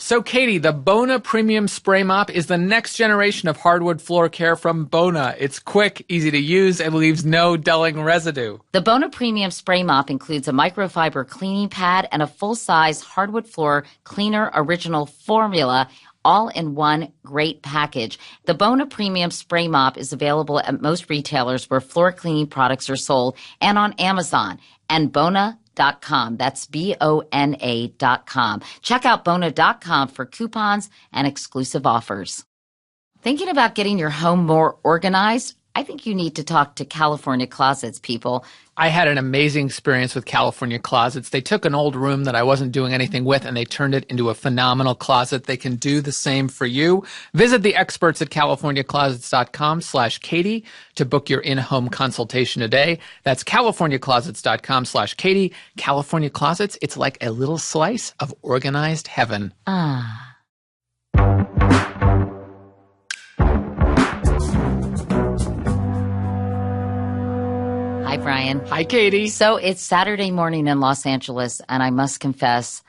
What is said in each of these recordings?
So, Katie, the Bona Premium Spray Mop is the next generation of hardwood floor care from Bona. It's quick, easy to use, and leaves no dulling residue. The Bona Premium Spray Mop includes a microfiber cleaning pad and a full-size hardwood floor cleaner original formula, all in one great package. The Bona Premium Spray Mop is available at most retailers where floor cleaning products are sold and on Amazon and Bona.com. That's Bona.com. Check out Bona.com for coupons and exclusive offers. Thinking about getting your home more organized? I think you need to talk to California Closets, people. I had an amazing experience with California Closets. They took an old room that I wasn't doing anything with, and they turned it into a phenomenal closet. They can do the same for you. Visit the experts at CaliforniaClosets.com/Katie to book your in-home consultation today. That's CaliforniaClosets.com/Katie. California Closets, it's like a little slice of organized heaven. Hi, Brian. Hi, Katie. So it's Saturday morning in Los Angeles, and I must confess,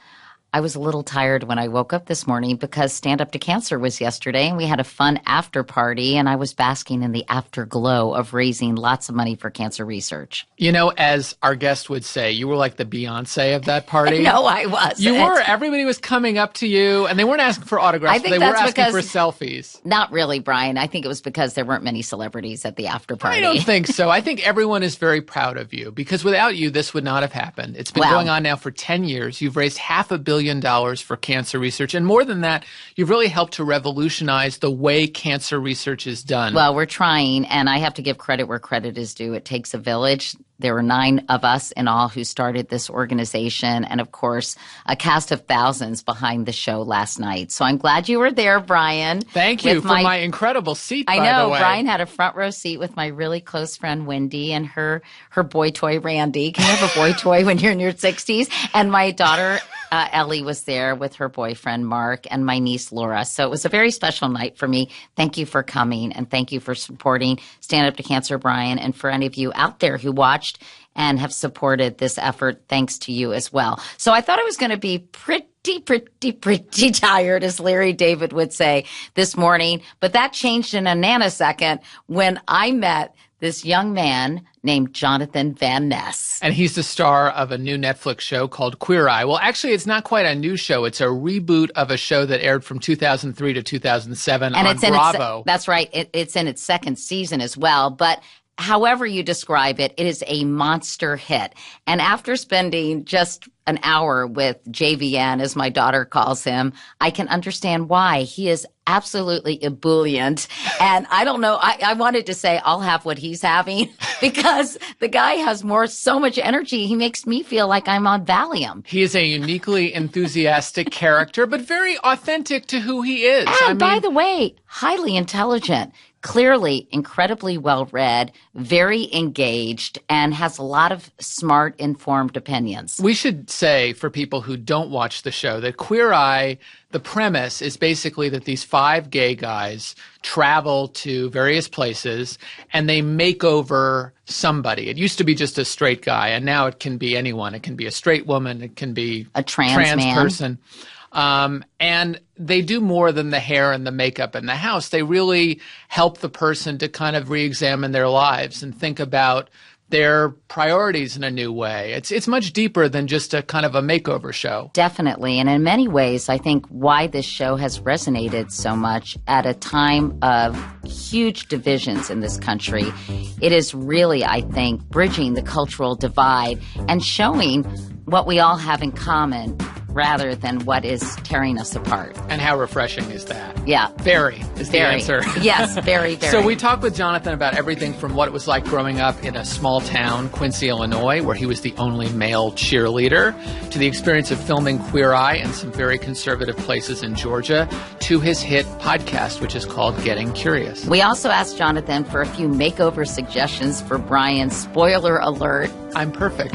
I was a little tired when I woke up this morning because Stand Up to Cancer was yesterday, and we had a fun after party, and I was basking in the afterglow of raising lots of money for cancer research. You know, as our guest would say, you were like the Beyonce of that party. No, I wasn't. You were. Everybody was coming up to you, and they weren't asking for autographs. They were asking for selfies. Not really, Brian. I think it was because there weren't many celebrities at the after party. I don't think so. I think everyone is very proud of you because without you, this would not have happened. It's been going on now for 10 years. You've raised $500 million for cancer research. And more than that, you've really helped to revolutionize the way cancer research is done. Well, we're trying, and I have to give credit where credit is due. It takes a village. There were 9 of us in all who started this organization, and of course, a cast of thousands behind the show last night. So I'm glad you were there, Brian. Thank you for my incredible seat, by the way. I know, Brian had a front row seat with my really close friend Wendy and her boy toy Randy. Can you have a boy toy when you're in your 60s? And my daughter Ellie was there with her boyfriend Mark and my niece Laura. So it was a very special night for me. Thank you for coming, and thank you for supporting Stand Up to Cancer, Brian. And for any of you out there who watched and have supported this effort, thanks to you as well. So I thought I was going to be pretty tired, as Larry David would say, this morning. But that changed in a nanosecond when I met this young man named Jonathan Van Ness. And he's the star of a new Netflix show called Queer Eye. Well, actually, it's not quite a new show. It's a reboot of a show that aired from 2003 to 2007 on Bravo. That's right. It's in its second season as well. But however you describe it, it is a monster hit. And after spending just an hour with JVN, as my daughter calls him, I can understand why. He is absolutely ebullient. And I don't know, I wanted to say I'll have what he's having because the guy has so much energy. He makes me feel like I'm on Valium. He is a uniquely enthusiastic character, but very authentic to who he is. And by the way, highly intelligent. Clearly incredibly well-read, very engaged, and has a lot of smart, informed opinions. We should say, for people who don't watch the show, that Queer Eye, the premise is basically that these 5 gay guys travel to various places and they make over somebody. It used to be just a straight guy, and now it can be anyone. It can be a straight woman. It can be a trans man. Person. And they do more than the hair and the makeup in the house. They really help the person to kind of re-examine their lives and think about their priorities in a new way. It's much deeper than just a kind of a makeover show. Definitely. And in many ways, I think why this show has resonated so much at a time of huge divisions in this country, it is really, I think, bridging the cultural divide and showing what we all have in common rather than what is tearing us apart. And how refreshing is that? Yeah. Very is the answer. Yes, very, very. So we talked with Jonathan about everything from what it was like growing up in a small town, Quincy, Illinois, where he was the only male cheerleader, to the experience of filming Queer Eye in some very conservative places in Georgia, to his hit podcast, which is called Getting Curious. We also asked Jonathan for a few makeover suggestions for Brian. Spoiler alert. I'm perfect.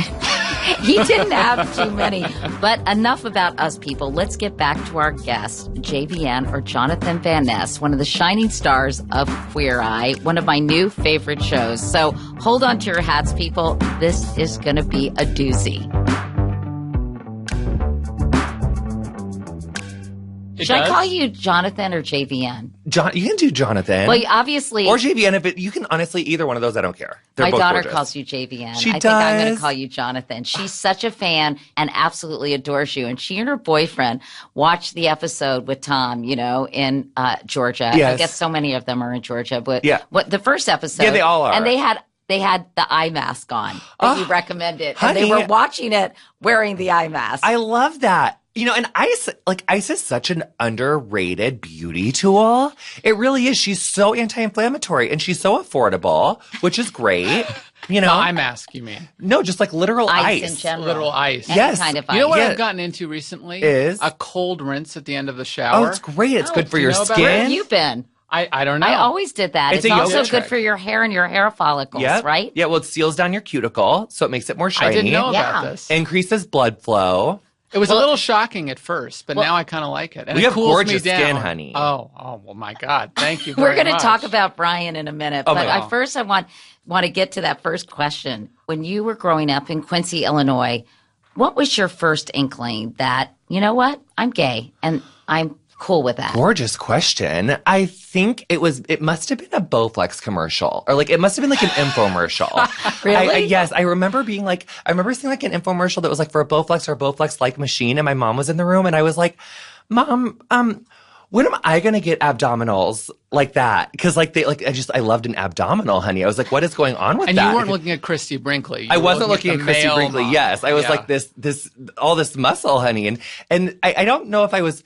He didn't have too many. But enough about us, people. Let's get back to our guest, JVN, or Jonathan Van Ness, one of the shining stars of Queer Eye, one of my new favorite shows. So hold on to your hats, people. This is going to be a doozy. Should I call you Jonathan or JVN? You can do Jonathan. Well, obviously. Or JVN. You can honestly, either one of those, I don't care. They're my both daughter gorgeous. calls you JVN. She I does. think I'm going to call you Jonathan. She's such a fan and absolutely adores you. And she and her boyfriend watched the episode with Tom, in Georgia. Yes. I guess so many of them are in Georgia. But the first episode. Yeah, they all are. And they had the eye mask on that you recommended. Honey, and they were watching it wearing the eye mask. I love that. And ice is such an underrated beauty tool. It really is. She's so anti-inflammatory and she's so affordable, which is great. The eye mask, you mean? No, just like literal ice. In general. Literal ice. Any Yes. kind of ice. You know what I've gotten into recently? Is? A cold rinse at the end of the Oh, shower. it's great. It's good for do your you know about Where skin. have you been? I don't know. I always did that. It's It's a also yoga good trick. for your hair and your hair follicles, Yep. right? Yeah, well, it seals down your cuticle, so it makes it more shiny. I didn't know Yeah. about this. Increases blood flow. It was a little shocking at first, but now I kind of like it. And We it have cools gorgeous me down. skin, honey. Oh, well, my God. Thank you very We're going to much. talk about Brian in a minute, Oh, but my God. first I want to get to that first question. When you were growing up in Quincy, Illinois, what was your first inkling that, you know what, I'm gay and I'm cool with that? Gorgeous question. I think it must have been a Bowflex commercial, or it must have been an infomercial. Really? Yes. I remember seeing an infomercial that was for a Bowflex or a Bowflex-like machine, and my mom was in the room, and I was like, Mom, when am I going to get abdominals like that? Because I loved an abdominal, honey. I was like, what is going on with And that? you weren't looking at Christy Brinkley. I wasn't looking at Christy male Brinkley. mom. Yes. I was Yeah. like all this muscle, honey. And I don't know if I was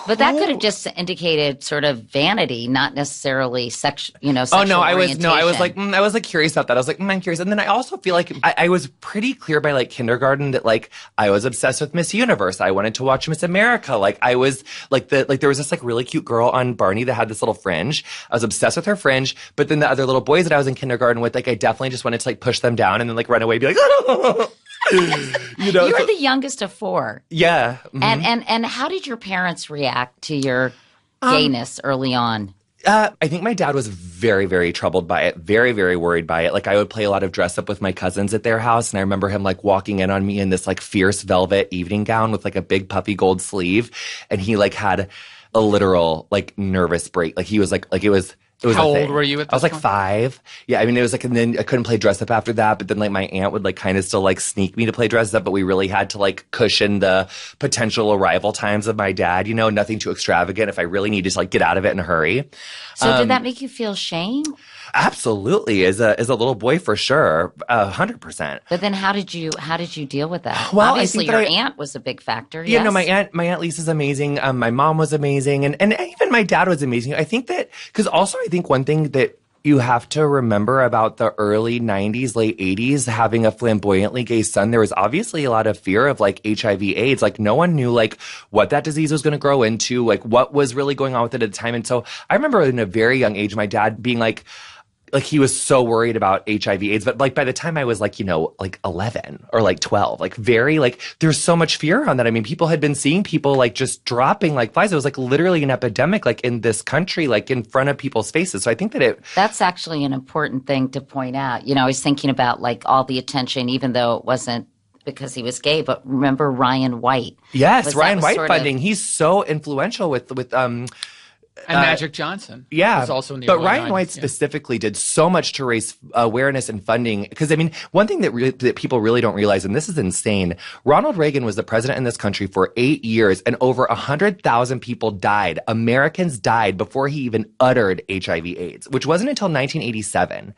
But that could cool. have just indicated sort of vanity, not necessarily sexual, Oh sexual no, I was orientation. I was curious about that. I was like, I'm curious. And then I also feel like I was pretty clear by kindergarten that I was obsessed with Miss Universe. I wanted to watch Miss America. I was there was this really cute girl on Barney that had this little fringe. I was obsessed with her fringe. But then the other little boys that I was in kindergarten with, I definitely just wanted to push them down and then run away and be like, You were the youngest of four. yeah. Mhm. And how did your parents react to your gayness early on? I think my dad was very, very troubled by it, very, very worried by it. I would play a lot of dress up with my cousins at their house, and I remember him walking in on me in this fierce velvet evening gown with a big puffy gold sleeve, and he had a literal nervous break. He was it was. It was How a old thing. were you at I was this point? 5. Yeah, I mean, it was and then I couldn't play dress up after that, but then my aunt would kind of still sneak me to play dress up, but we really had to cushion the potential arrival times of my dad, nothing too extravagant if I really needed to get out of it in a hurry. So did that make you feel shame? Absolutely, as a little boy for sure, 100%. But then how did you deal with that? Well, I Obviously, think that your aunt was a big factor. Yeah, yes? no, my aunt Lisa's amazing. My mom was amazing, and even my dad was amazing. I think that because also I think one thing that you have to remember about the early 90s, late 80s, having a flamboyantly gay son, there was obviously a lot of fear of HIV AIDS. No one knew what that disease was going to grow into, what was really going on with it at the time. And so I remember in a very young age, my dad being he was so worried about HIV AIDS, but by the time I was 11 or 12, very there's so much fear on that. I mean, people had been seeing people just dropping like flies. It was literally an epidemic in this country, in front of people's faces. So I think that That's actually an important thing to point out. I was thinking about all the attention, even though it wasn't because he was gay, but remember Ryan White? yes, Ryan White sort funding. He's so influential with And Magic Johnson. Yeah, was also in the but early Ryan 90s, White specifically did so much to raise awareness and funding. Because I mean, one thing that people really don't realize, and this is insane, Ronald Reagan was the president in this country for 8 years, and over 100,000 people died. Americans died before he even uttered HIV/AIDS, which wasn't until 1987.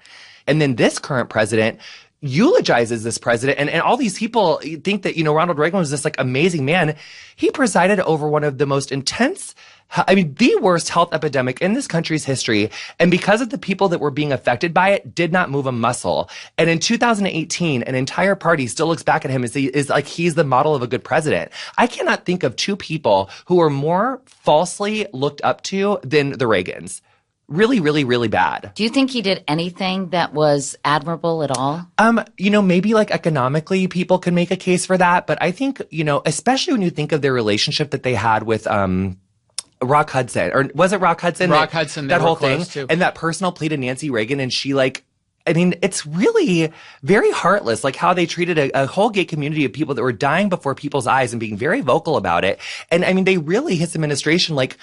And then this current president eulogizes this president, and all these people think that Ronald Reagan was this amazing man. He presided over one of the most intense, the worst health epidemic in this country's history. And because of the people that were being affected by it, did not move a muscle. And in 2018, an entire party still looks back at him as he's the model of a good president. I cannot think of two people who are more falsely looked up to than the Reagans. Really, really, really bad. Do you think he did anything that was admirable at all? Maybe economically people can make a case for that. But I think, especially when you think of their relationship that they had with, Rock Hudson, or was it Rock Hudson? Rock Hudson, they that were whole thing, close too. and that personal plea to Nancy Reagan, and she I mean, it's really very heartless, like how they treated a whole gay community of people that were dying before people's eyes and being very vocal about it. And I mean, they really, his administration, like,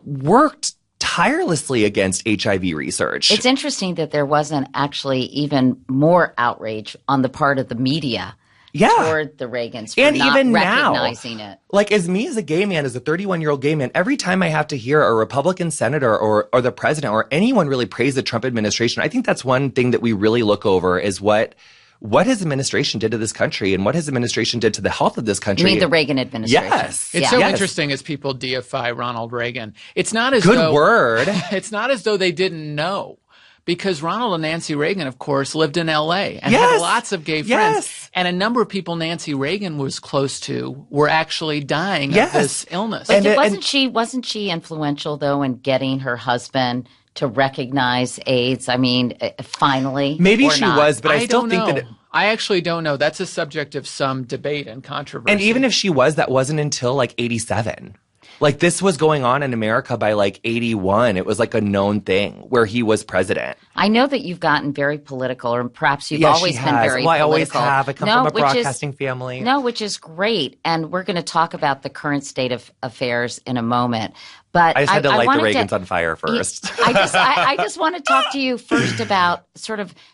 worked tirelessly against HIV research. It's interesting that there wasn't actually even more outrage on the part of the media toward the Reagans for and not even recognizing it. Like, as me as a gay man, as a 31-year-old gay man, every time I have to hear a Republican senator or the president or anyone really praise the Trump administration, I think that's one thing that we really look over is what his administration did to this country and what his administration did to the health of this country. You mean the Reagan administration? Yes. It's so interesting as people deify Ronald Reagan. It's not as Good word. It's not as though they didn't know. Because Ronald and Nancy Reagan, of course, lived in L.A. and had lots of gay friends. And a number of people Nancy Reagan was close to were actually dying of this illness. But wasn't she influential, though, in getting her husband to recognize AIDS? I mean, finally. Maybe she was, but I still think that I actually don't know. That's a subject of some debate and controversy. And even if she was, that wasn't until like 87. Like, this was going on in America by like 81. It was like a known thing where he was president. I know that you've gotten very political, or perhaps you've always been very political. I always have. I come from a broadcasting family. No, which is great. And we're going to talk about the current state of affairs in a moment. But I just had to light the Reagans on fire first. I just want to talk to you first about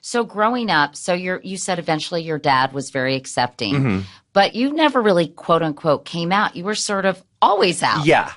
so growing up. So you said eventually your dad was very accepting, but you never really quote unquote came out. You were sort of always out. Yeah.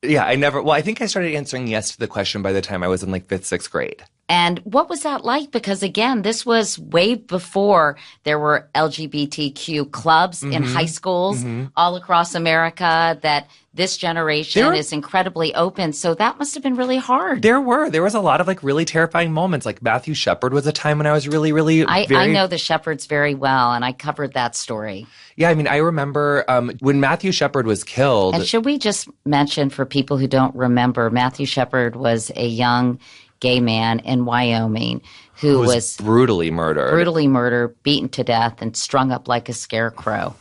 I think I started answering yes to the question by the time I was in like 5th, 6th grade. And what was that like? Because again, this was way before there were LGBTQ clubs in high schools all across America, that this generation is incredibly open. So that must have been really hard. There was a lot of like really terrifying moments. Like Matthew Shepard was a time when I was really, really I know the Shepards very well, and I covered that story. Yeah, I mean, I remember when Matthew Shepard was killed. And should we just mention for people who don't remember, Matthew Shepard was a young gay man in Wyoming who was brutally murdered, beaten to death, and strung up like a scarecrow.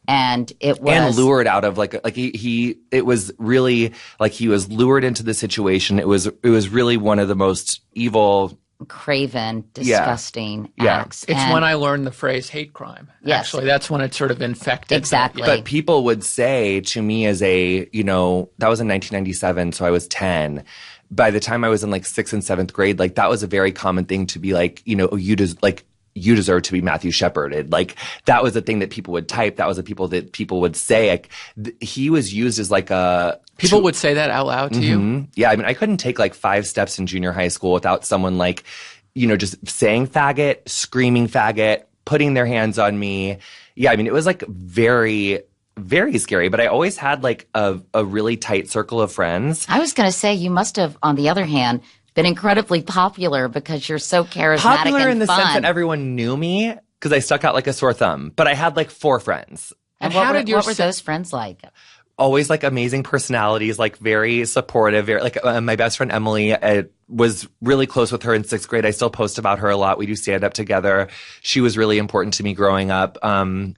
And it was and lured out of it was really like he was lured into the situation. It was really one of the most evil, craven, disgusting acts. It's when I learned the phrase hate crime. Yes. Actually, that's when it sort of infected. Exactly. But people would say to me as that was in 1997, so I was 10. By the time I was in like 6th and 7th grade, like that was a very common thing to be like, you deserve to be Matthew Sheparded. Like that was a thing that people would type. That was that people would say. Like, he was used as like people would say that out loud to you? Yeah. I mean, I couldn't take like 5 steps in junior high school without someone like, just saying faggot, screaming faggot, putting their hands on me. Yeah. I mean, it was like very, very scary, but I always had like a really tight circle of friends. I was going to say, you must have, on the other hand, been incredibly popular because you're so charismatic and fun. Popular in the sense that everyone knew me because I stuck out like a sore thumb. But I had like 4 friends. And what were those friends like? Always like amazing personalities, like very supportive. My best friend Emily, was really close with her in 6th grade. I still post about her a lot. We do stand up together. She was really important to me growing up.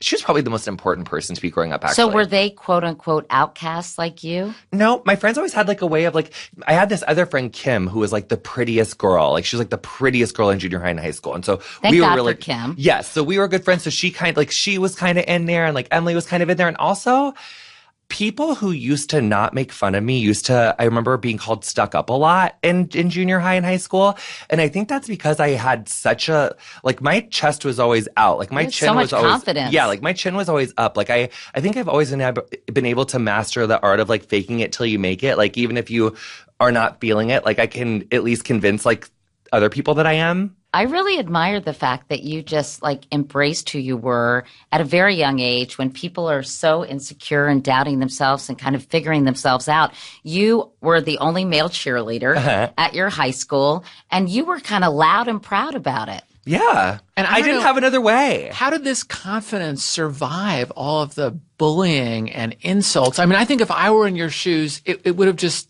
She was probably the most important person to be growing up, actually. So were they quote unquote outcasts like you? No, my friends always had like a way of like, I had this other friend, Kim, who was like the prettiest girl. Like she was like the prettiest girl in junior high and high school. And so Thank we were God really, for Kim. Yes. So we were good friends. So she was kind of in there, and like Emily was kind of in there. And also, people who used to not make fun of me I remember being called stuck up a lot in junior high and high school. And I think that's because I had my chest was always out. Like my chin was always confidence. Yeah, like my chin was always up. Like I think I've always been able to master the art of like faking it till you make it. Like even if you are not feeling it, like I can at least convince like other people that I am. I really admire the fact that you just like embraced who you were at a very young age when people are so insecure and doubting themselves and kind of figuring themselves out. You were the only male cheerleader at your high school, and you were kind of loud and proud about it. Yeah. And I didn't have another way. How did this confidence survive all of the bullying and insults? I mean, I think if I were in your shoes, it would have just,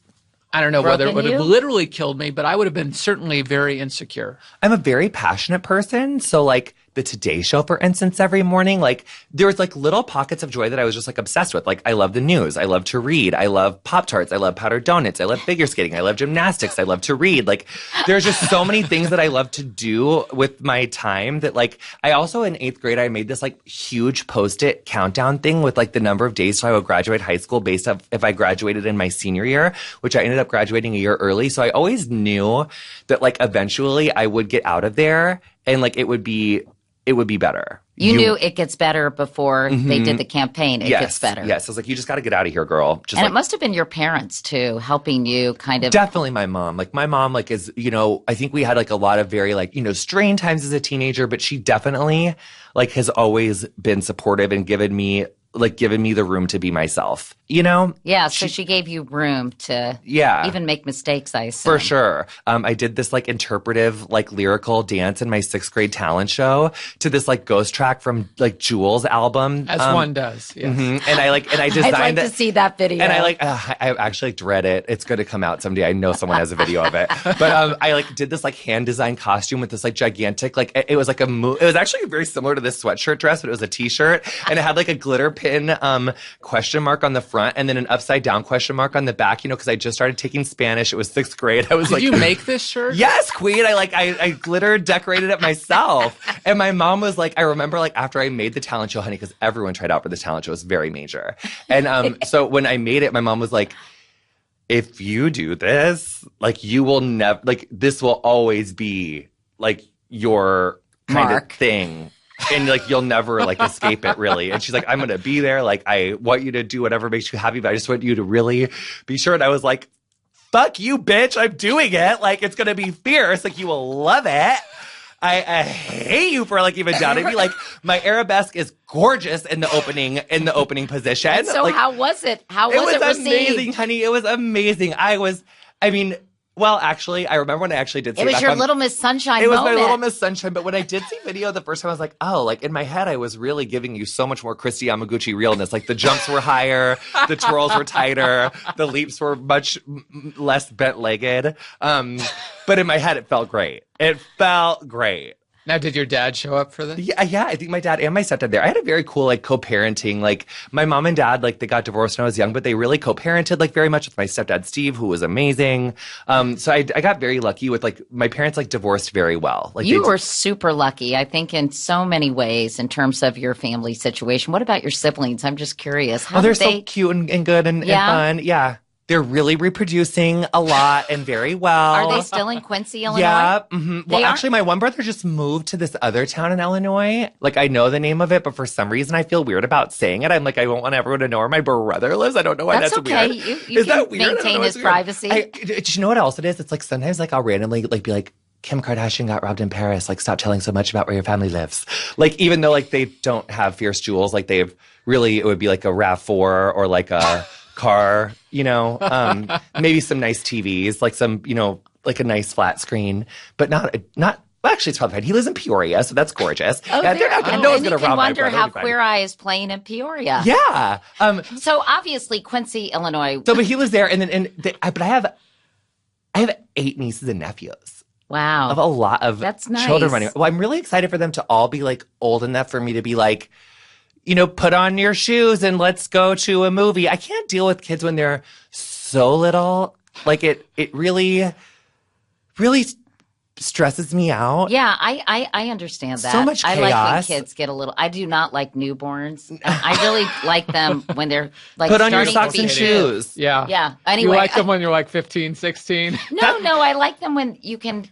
I don't know whether it would have literally killed me, but I would have been certainly very insecure. I'm a very passionate person. So like the Today Show, for instance, every morning. Like, there was like little pockets of joy that I was just like obsessed with. Like, I love the news. I love to read. I love Pop-Tarts. I love powdered donuts. I love figure skating. I love gymnastics. I love to read. Like, there's just so many things that I love to do with my time that, like, I also in 8th grade, I made this like huge Post-it countdown thing with like the number of days till I would graduate high school based off if I graduated in my senior year, which I ended up graduating a year early. So I always knew that like eventually I would get out of there and like it would be better. You knew it gets better before they did the campaign. It gets better. Yes. I was like, you just got to get out of here, girl. Just and like, it must have been your parents too, helping you kind of. Definitely my mom. Like my mom, like is, you know, I think we had like a lot of very like, you know, strained times as a teenager, but she definitely like has always been supportive and given me the room to be myself, you know? Yeah, so she gave you room to even make mistakes, I assume. For sure. I did this like interpretive, like lyrical dance in my 6th grade talent show to this like ghost track from like Jewel's album. As one does, yes. And I designed I'd like to see that video. And I actually like dread it. It's going to come out someday. I know someone has a video of it. But I like did this like hand designed costume with this like gigantic, like it was like it was actually very similar to this sweatshirt dress, but it was a t-shirt and it had like a glitter pin question mark on the front and then an upside down question mark on the back, you know, because I just started taking Spanish. It was 6th grade. I was Did you make this shirt? Yes, queen. I glitter decorated it myself. And my mom was like, I remember like after I made the talent show, honey, because everyone tried out for the talent show. It was very major. And so when I made it, my mom was like, if you do this, like you will never, like this will always be like your kind of thing. And like you'll never like escape it really. And she's like, I'm gonna be there. Like I want you to do whatever makes you happy, but I just want you to really be sure. And I was like, fuck you, bitch. I'm doing it. Like it's gonna be fierce. Like you will love it. I hate you for like even doubting me. Like my arabesque is gorgeous in the opening position. And so like, how was it? How was it received? Amazing, honey. It was amazing. Well, actually, I remember when I actually did see it. It was your Little Miss Sunshine moment. It was my Little Miss Sunshine. But when I did see video the first time, I was like, oh, like in my head, I was really giving you so much more Christy Yamaguchi realness. Like the jumps were higher, the twirls were tighter, the leaps were much less bent-legged. But in my head, it felt great. It felt great. Now, did your dad show up for this? Yeah, I think my dad and my stepdad there. I had a very cool, like, co-parenting. Like, my mom and dad, like, they got divorced when I was young, but they really co-parented, like, very much with my stepdad, Steve, who was amazing. So I got very lucky with, like, my parents, like, divorced very well. Like, you were super lucky, I think, in so many ways in terms of your family situation. What about your siblings? I'm just curious. How they're so cute and good and fun. Yeah. They're really reproducing a lot and very well. Are they still in Quincy, Illinois? Yeah. Mm-hmm. Well, actually, my one brother just moved to this other town in Illinois. Like, I know the name of it, but for some reason, I feel weird about saying it. I'm like, I don't want everyone to know where my brother lives. I don't know why that's okay. weird. You Is can that weird? maintain his privacy. Do you know what else it is? It's like sometimes like I'll randomly like be like, Kim Kardashian got robbed in Paris. Like, stop telling so much about where your family lives. Like, even though like they don't have fierce jewels, like they've really, it would be like a RAV4 or like a car, you know, maybe some nice TVs, like some, you know, like a nice flat screen, but not. Well, actually, it's probably fine. He lives in Peoria, so that's gorgeous. Oh, yeah, they're not, no one's going to rob my brother. You can wonder how Queer Eye is playing in Peoria. Yeah. So obviously, Quincy, Illinois. So, but he lives there, but I have 8 nieces and nephews. Wow. Of a lot of that's nice. Children running. Well, I'm really excited for them to all be like old enough for me to be like, you know, put on your shoes and let's go to a movie. I can't deal with kids when they're so little. Like it really stresses me out. Yeah, I understand that. So much chaos. I like when kids get a little. I do not like newborns. I really like them when they're like put on your starting socks and shoes. Yeah. Yeah. Anyway, you like them when you're like 15, 16? No, I like them when you can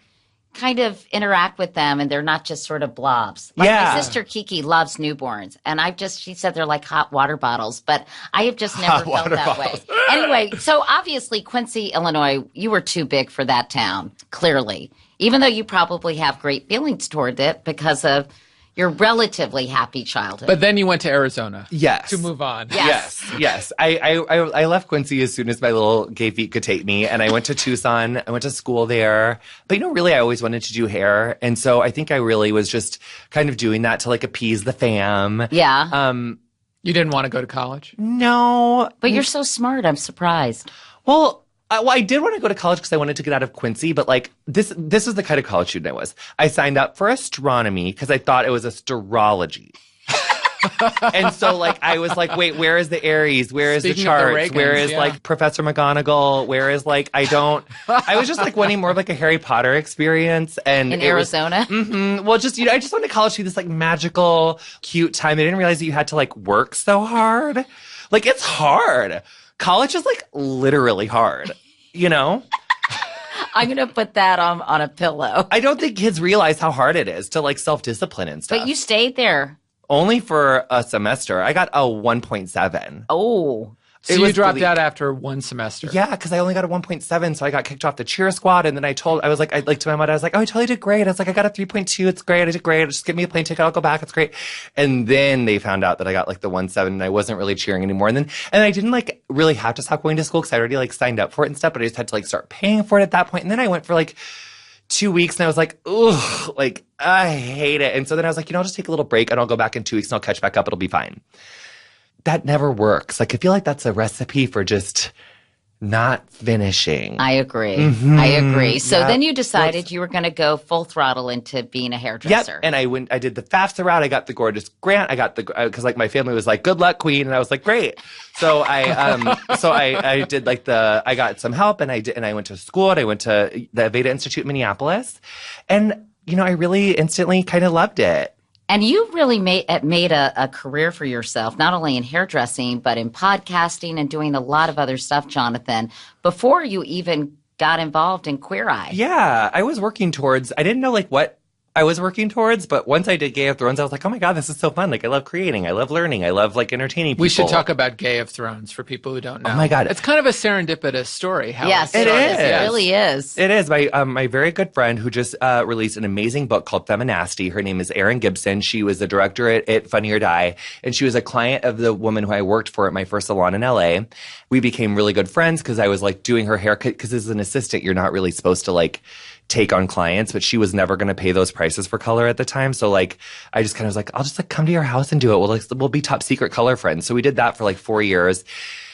kind of interact with them and they're not just sort of blobs. Like yeah. My sister Kiki loves newborns and she said they're like hot water bottles, but I have just never felt that way. Anyway, so obviously Quincy, Illinois, you were too big for that town, clearly. Even though you probably have great feelings toward it because of your relatively happy childhood. But then you went to Arizona. Yes. To move on. Yes. I left Quincy as soon as my little gay feet could take me. And I went to Tucson. I went to school there. But, you know, really, I always wanted to do hair. And so I think I really was just kind of doing that to, like, appease the fam. Yeah. You didn't want to go to college? No. But you're so smart. I'm surprised. Well, Well, I did want to go to college because I wanted to get out of Quincy, but like this was the kind of college student I was. I signed up for astronomy because I thought it was astrology. And so like I was like, wait, where is the Aries? Where is Speaking the of the charts? Reagans, Where is yeah. like Professor McGonagall? Where is like I was just like wanting more of like a Harry Potter experience. And In Arizona? Well, just I just wanted college to be this like magical, cute time. I didn't realize that you had to like work so hard. Like it's hard. College is like literally hard, you know? I'm going to put that on a pillow. I don't think kids realize how hard it is to like self-discipline and stuff. But you stayed there. Only for a semester. I got a 1.7. Oh. So you dropped out after one semester. Yeah, because I only got a 1.7, so I got kicked off the cheer squad. And then I was like to my mother, I was like, oh, I totally did great. I was like, I got a 3.2. It's great. I did great. Just give me a plane ticket. I'll go back. It's great. And then they found out that I got like the 1.7 and I wasn't really cheering anymore. And I didn't like really have to stop going to school because I already like signed up for it and stuff, but I just had to like start paying for it at that point. And then I went for like 2 weeks and I was like, ugh, like I hate it. And so then I was like, I'll just take a little break and I'll go back in 2 weeks and I'll catch back up. It'll be fine. That never works. Like, I feel like that's a recipe for just not finishing. I agree. Mm-hmm. I agree. So Yep. then you decided you were going to go full throttle into being a hairdresser. Yep. And I did the FAFSA route. I got the gorgeous grant. I got because like my family was like, good luck, queen. And I was like, great. So I did like I got some help and I went to school and I went to the Veda Institute in Minneapolis. And, I really instantly kind of loved it. And you really made a career for yourself, not only in hairdressing, but in podcasting and doing a lot of other stuff, Jonathan, before you even got involved in Queer Eye. Yeah, I was working towards, I didn't know like what I was working towards, but once I did Game of Thrones, I was like, oh my God, this is so fun. Like, I love creating. I love learning. I love like entertaining people. We should talk about Game of Thrones for people who don't know. Oh my God. It's kind of a serendipitous story. Yes, it is. It really is. It is. My very good friend who just released an amazing book called Feminasty. Her name is Erin Gibson. She was the director at Funny or Die, and she was a client of the woman who I worked for at my first salon in LA. We became really good friends because I was like doing her hair, because as an assistant, you're not really supposed to like take on clients, but she was never going to pay those prices for color at the time. So like, I just kind of was like, I'll just like come to your house and do it. We'll be top secret color friends. So we did that for like 4 years.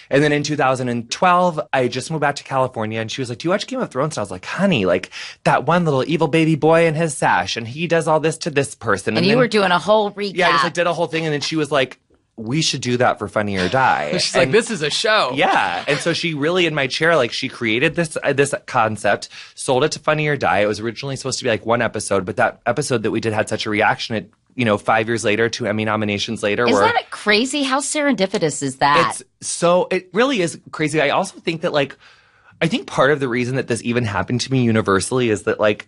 And then in 2012, I just moved back to California and she was like, do you watch Game of Thrones? And I was like, honey, like that one little evil baby boy in his sash and he does all this to this person. And you then, were doing a whole recap. Yeah, I just like did a whole thing. And then she was like, we should do that for Funny or Die. She's like, this is a show. Yeah. And so she really, in my chair, like she created this concept, sold it to Funny or Die. It was originally supposed to be like one episode, but that episode that we did had such a reaction. It, 5 years later, 2 Emmy nominations later. Isn't that crazy? How serendipitous is that? It really is crazy. I also think that I think part of the reason that this even happened to me universally is that like,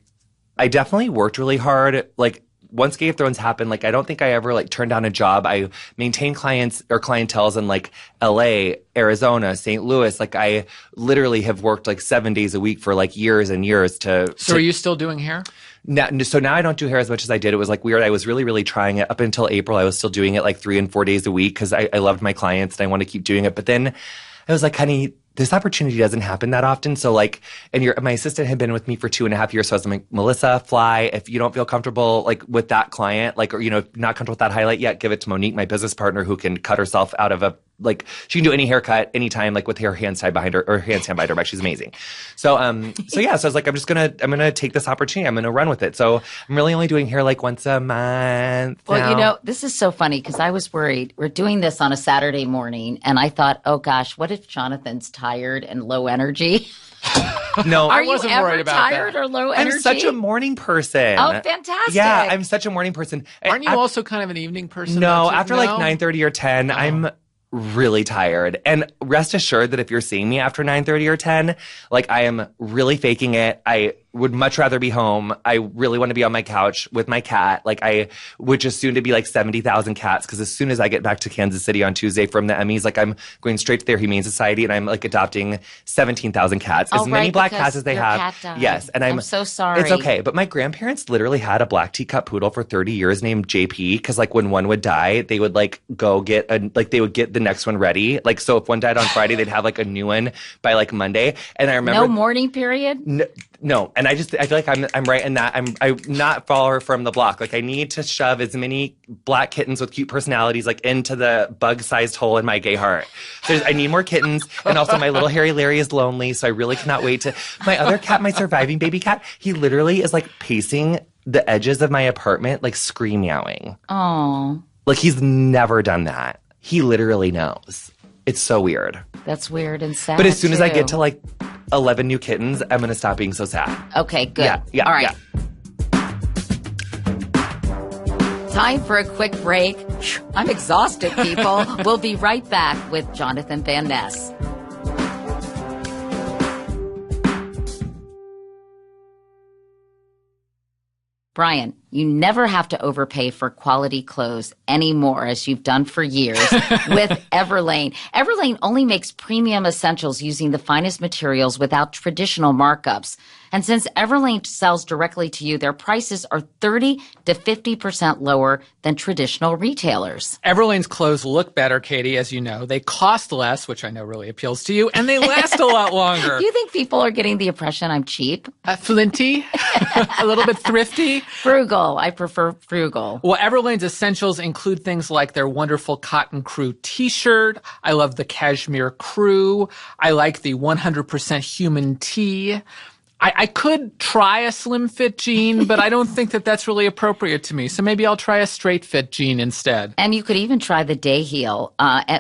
I definitely worked really hard. Like, once Game of Thrones happened, like, I don't think I ever like turned down a job. I maintained clients or clientels in like LA, Arizona, St. Louis. Like, I literally have worked like 7 days a week for like years and years So are you still doing hair? So now I don't do hair as much as I did. It was like weird. I was really, really trying it up until April. I was still doing it like 3 and 4 days a week because I loved my clients and I want to keep doing it. But then I was like, honey, this opportunity doesn't happen that often. So like, and my assistant had been with me for 2.5 years. So I was like, Melissa, fly. If you don't feel comfortable like with that client, like, or, not comfortable with that highlight yet, give it to Monique, my business partner, who can cut herself out of she can do any haircut anytime, like with her hands tied behind her or hands tied behind her back. She's amazing. So yeah. So I was like, I'm going to take this opportunity. I'm going to run with it. So I'm really only doing hair like once a month. Well, now. this is so funny because I was worried. We're doing this on a Saturday morning and I thought, oh gosh, what if Jonathan's tired and low energy? No, Are I wasn't you ever worried about tired that. or low energy? I'm such a morning person. Oh, fantastic. Yeah, I'm such a morning person. Aren't you also kind of an evening person? No, though, after like 9:30 or 10, I'm really tired. And rest assured that if you're seeing me after 9:30 or 10, like I am really faking it. I would much rather be home. I really want to be on my couch with my cat. Like I would just soon to be like 70,000 cats. Cause as soon as I get back to Kansas City on Tuesday from the Emmys, like I'm going straight to their Humane Society and I'm like adopting 17,000 cats. As many black cats as they have. Cat died. Yes. And I'm so sorry. It's okay. But my grandparents literally had a black teacup poodle for 30 years named JP. Cause like when one would die, they would like go get they would get the next one ready. Like, so if one died on Friday, they'd have like a new one by like Monday. And I remember. No mourning period? No, and I feel like I'm right in that. I'm not far from the block. Like I need to shove as many black kittens with cute personalities like into the bug-sized hole in my gay heart. I need more kittens, and also my little hairy Larry is lonely, so I really cannot wait to. My other cat, my surviving baby cat, he literally is like pacing the edges of my apartment, like scream meowing. Oh, like he's never done that. He literally knows. It's so weird. That's weird and sad. But as soon as I too. get to like 11 new kittens, I'm going to stop being so sad. Okay, good. Yeah. All right. Yeah. Time for a quick break. I'm exhausted, people. We'll be right back with Jonathan Van Ness. Brian, you never have to overpay for quality clothes anymore, as you've done for years with Everlane. Everlane only makes premium essentials using the finest materials without traditional markups. And since Everlane sells directly to you, their prices are 30 to 50% lower than traditional retailers. Everlane's clothes look better, Katie, as you know. They cost less, which I know really appeals to you, and they last a lot longer. You think people are getting the impression I'm cheap? Flinty, a little bit thrifty. Frugal. I prefer frugal. Well, Everlane's essentials include things like their wonderful Cotton Crew t-shirt. I love the Cashmere Crew. I like the 100% human tee. I could try a slim fit jean, but I don't think that that's really appropriate to me. So maybe I'll try a straight fit jean instead. And you could even try the day heel,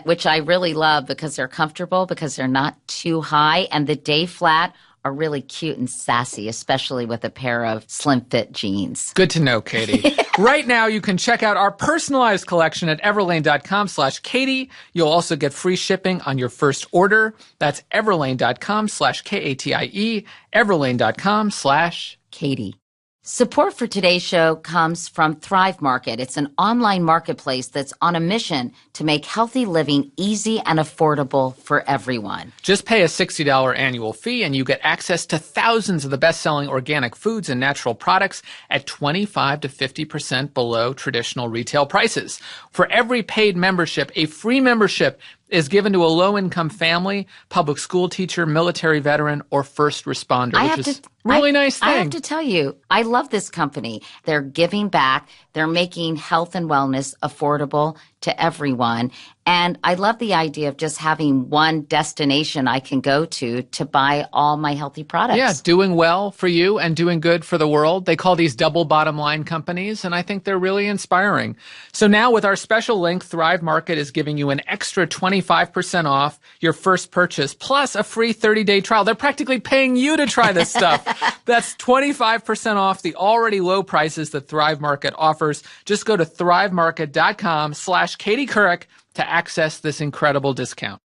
which I really love because they're comfortable, because they're not too high. And the day flat are really cute and sassy, especially with a pair of slim fit jeans. Good to know, Katie. Right now, you can check out our personalized collection at everlane.com/Katie. You'll also get free shipping on your first order. That's everlane.com/KATIE, everlane.com/Katie. Support for today's show comes from Thrive Market. It's an online marketplace that's on a mission to make healthy living easy and affordable for everyone. Just pay a $60 annual fee and you get access to thousands of the best-selling organic foods and natural products at 25 to 50% below traditional retail prices. For every paid membership, a free membership is given to a low-income family, public school teacher, military veteran, or first responder, which is a really nice thing. I have to tell you, I love this company. They're giving back. They're making health and wellness affordable to everyone. And I love the idea of just having one destination I can go to buy all my healthy products. Yeah, doing well for you and doing good for the world. They call these double bottom line companies, and I think they're really inspiring. So now with our special link, Thrive Market is giving you an extra 25% off your first purchase, plus a free 30-day trial. They're practically paying you to try this stuff. That's 25% off the already low prices that Thrive Market offers. Just go to thrivemarket.com/Katie Couric to access this incredible discount.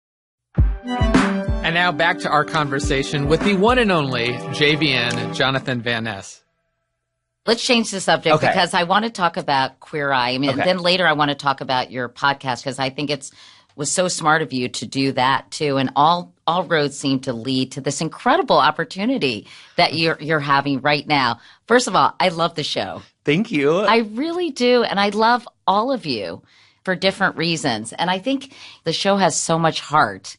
And now back to our conversation with the one and only JVN, Jonathan Van Ness. Let's change the subject because I want to talk about Queer Eye. I mean, then later I want to talk about your podcast because I think was so smart of you to do that too. And all roads seem to lead to this incredible opportunity that you're having right now. First of all, I love the show. Thank you. I really do. And I love all of you for different reasons. And I think the show has so much heart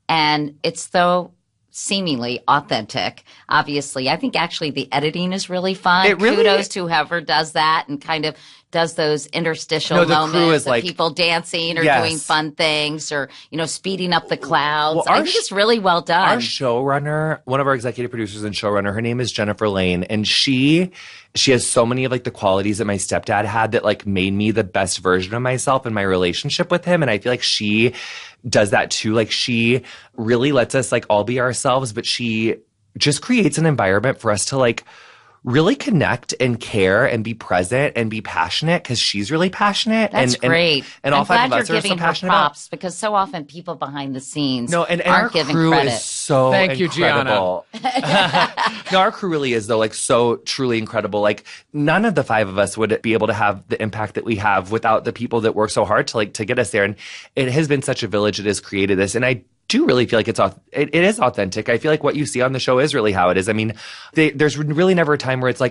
and it's so seemingly authentic. Obviously, I think actually the editing is really fun. Kudos to whoever does that and kind of does those interstitial moments of people dancing or doing fun things or, speeding up the clouds. Well, I think it's really well done. Our showrunner, one of our executive producers and showrunner, her name is Jennifer Lane, and she has so many of the qualities that my stepdad had that made me the best version of myself in my relationship with him. And I feel like she does that too. She really lets us all be ourselves, but she just creates an environment for us to really connect and care and be present and be passionate because she's really passionate. That's great. And all five of us are so passionate. I'm glad you're giving her props because so often people behind the scenes and aren't our giving crew credit. Is so Thank you, incredible. Gianna. No, our crew really is though so truly incredible. None of the five of us would be able to have the impact that we have without the people that work so hard to get us there. And it has been such a village that has created this. And I do really feel like it is authentic. I feel like what you see on the show is really how it is. I mean, there's really never a time where it's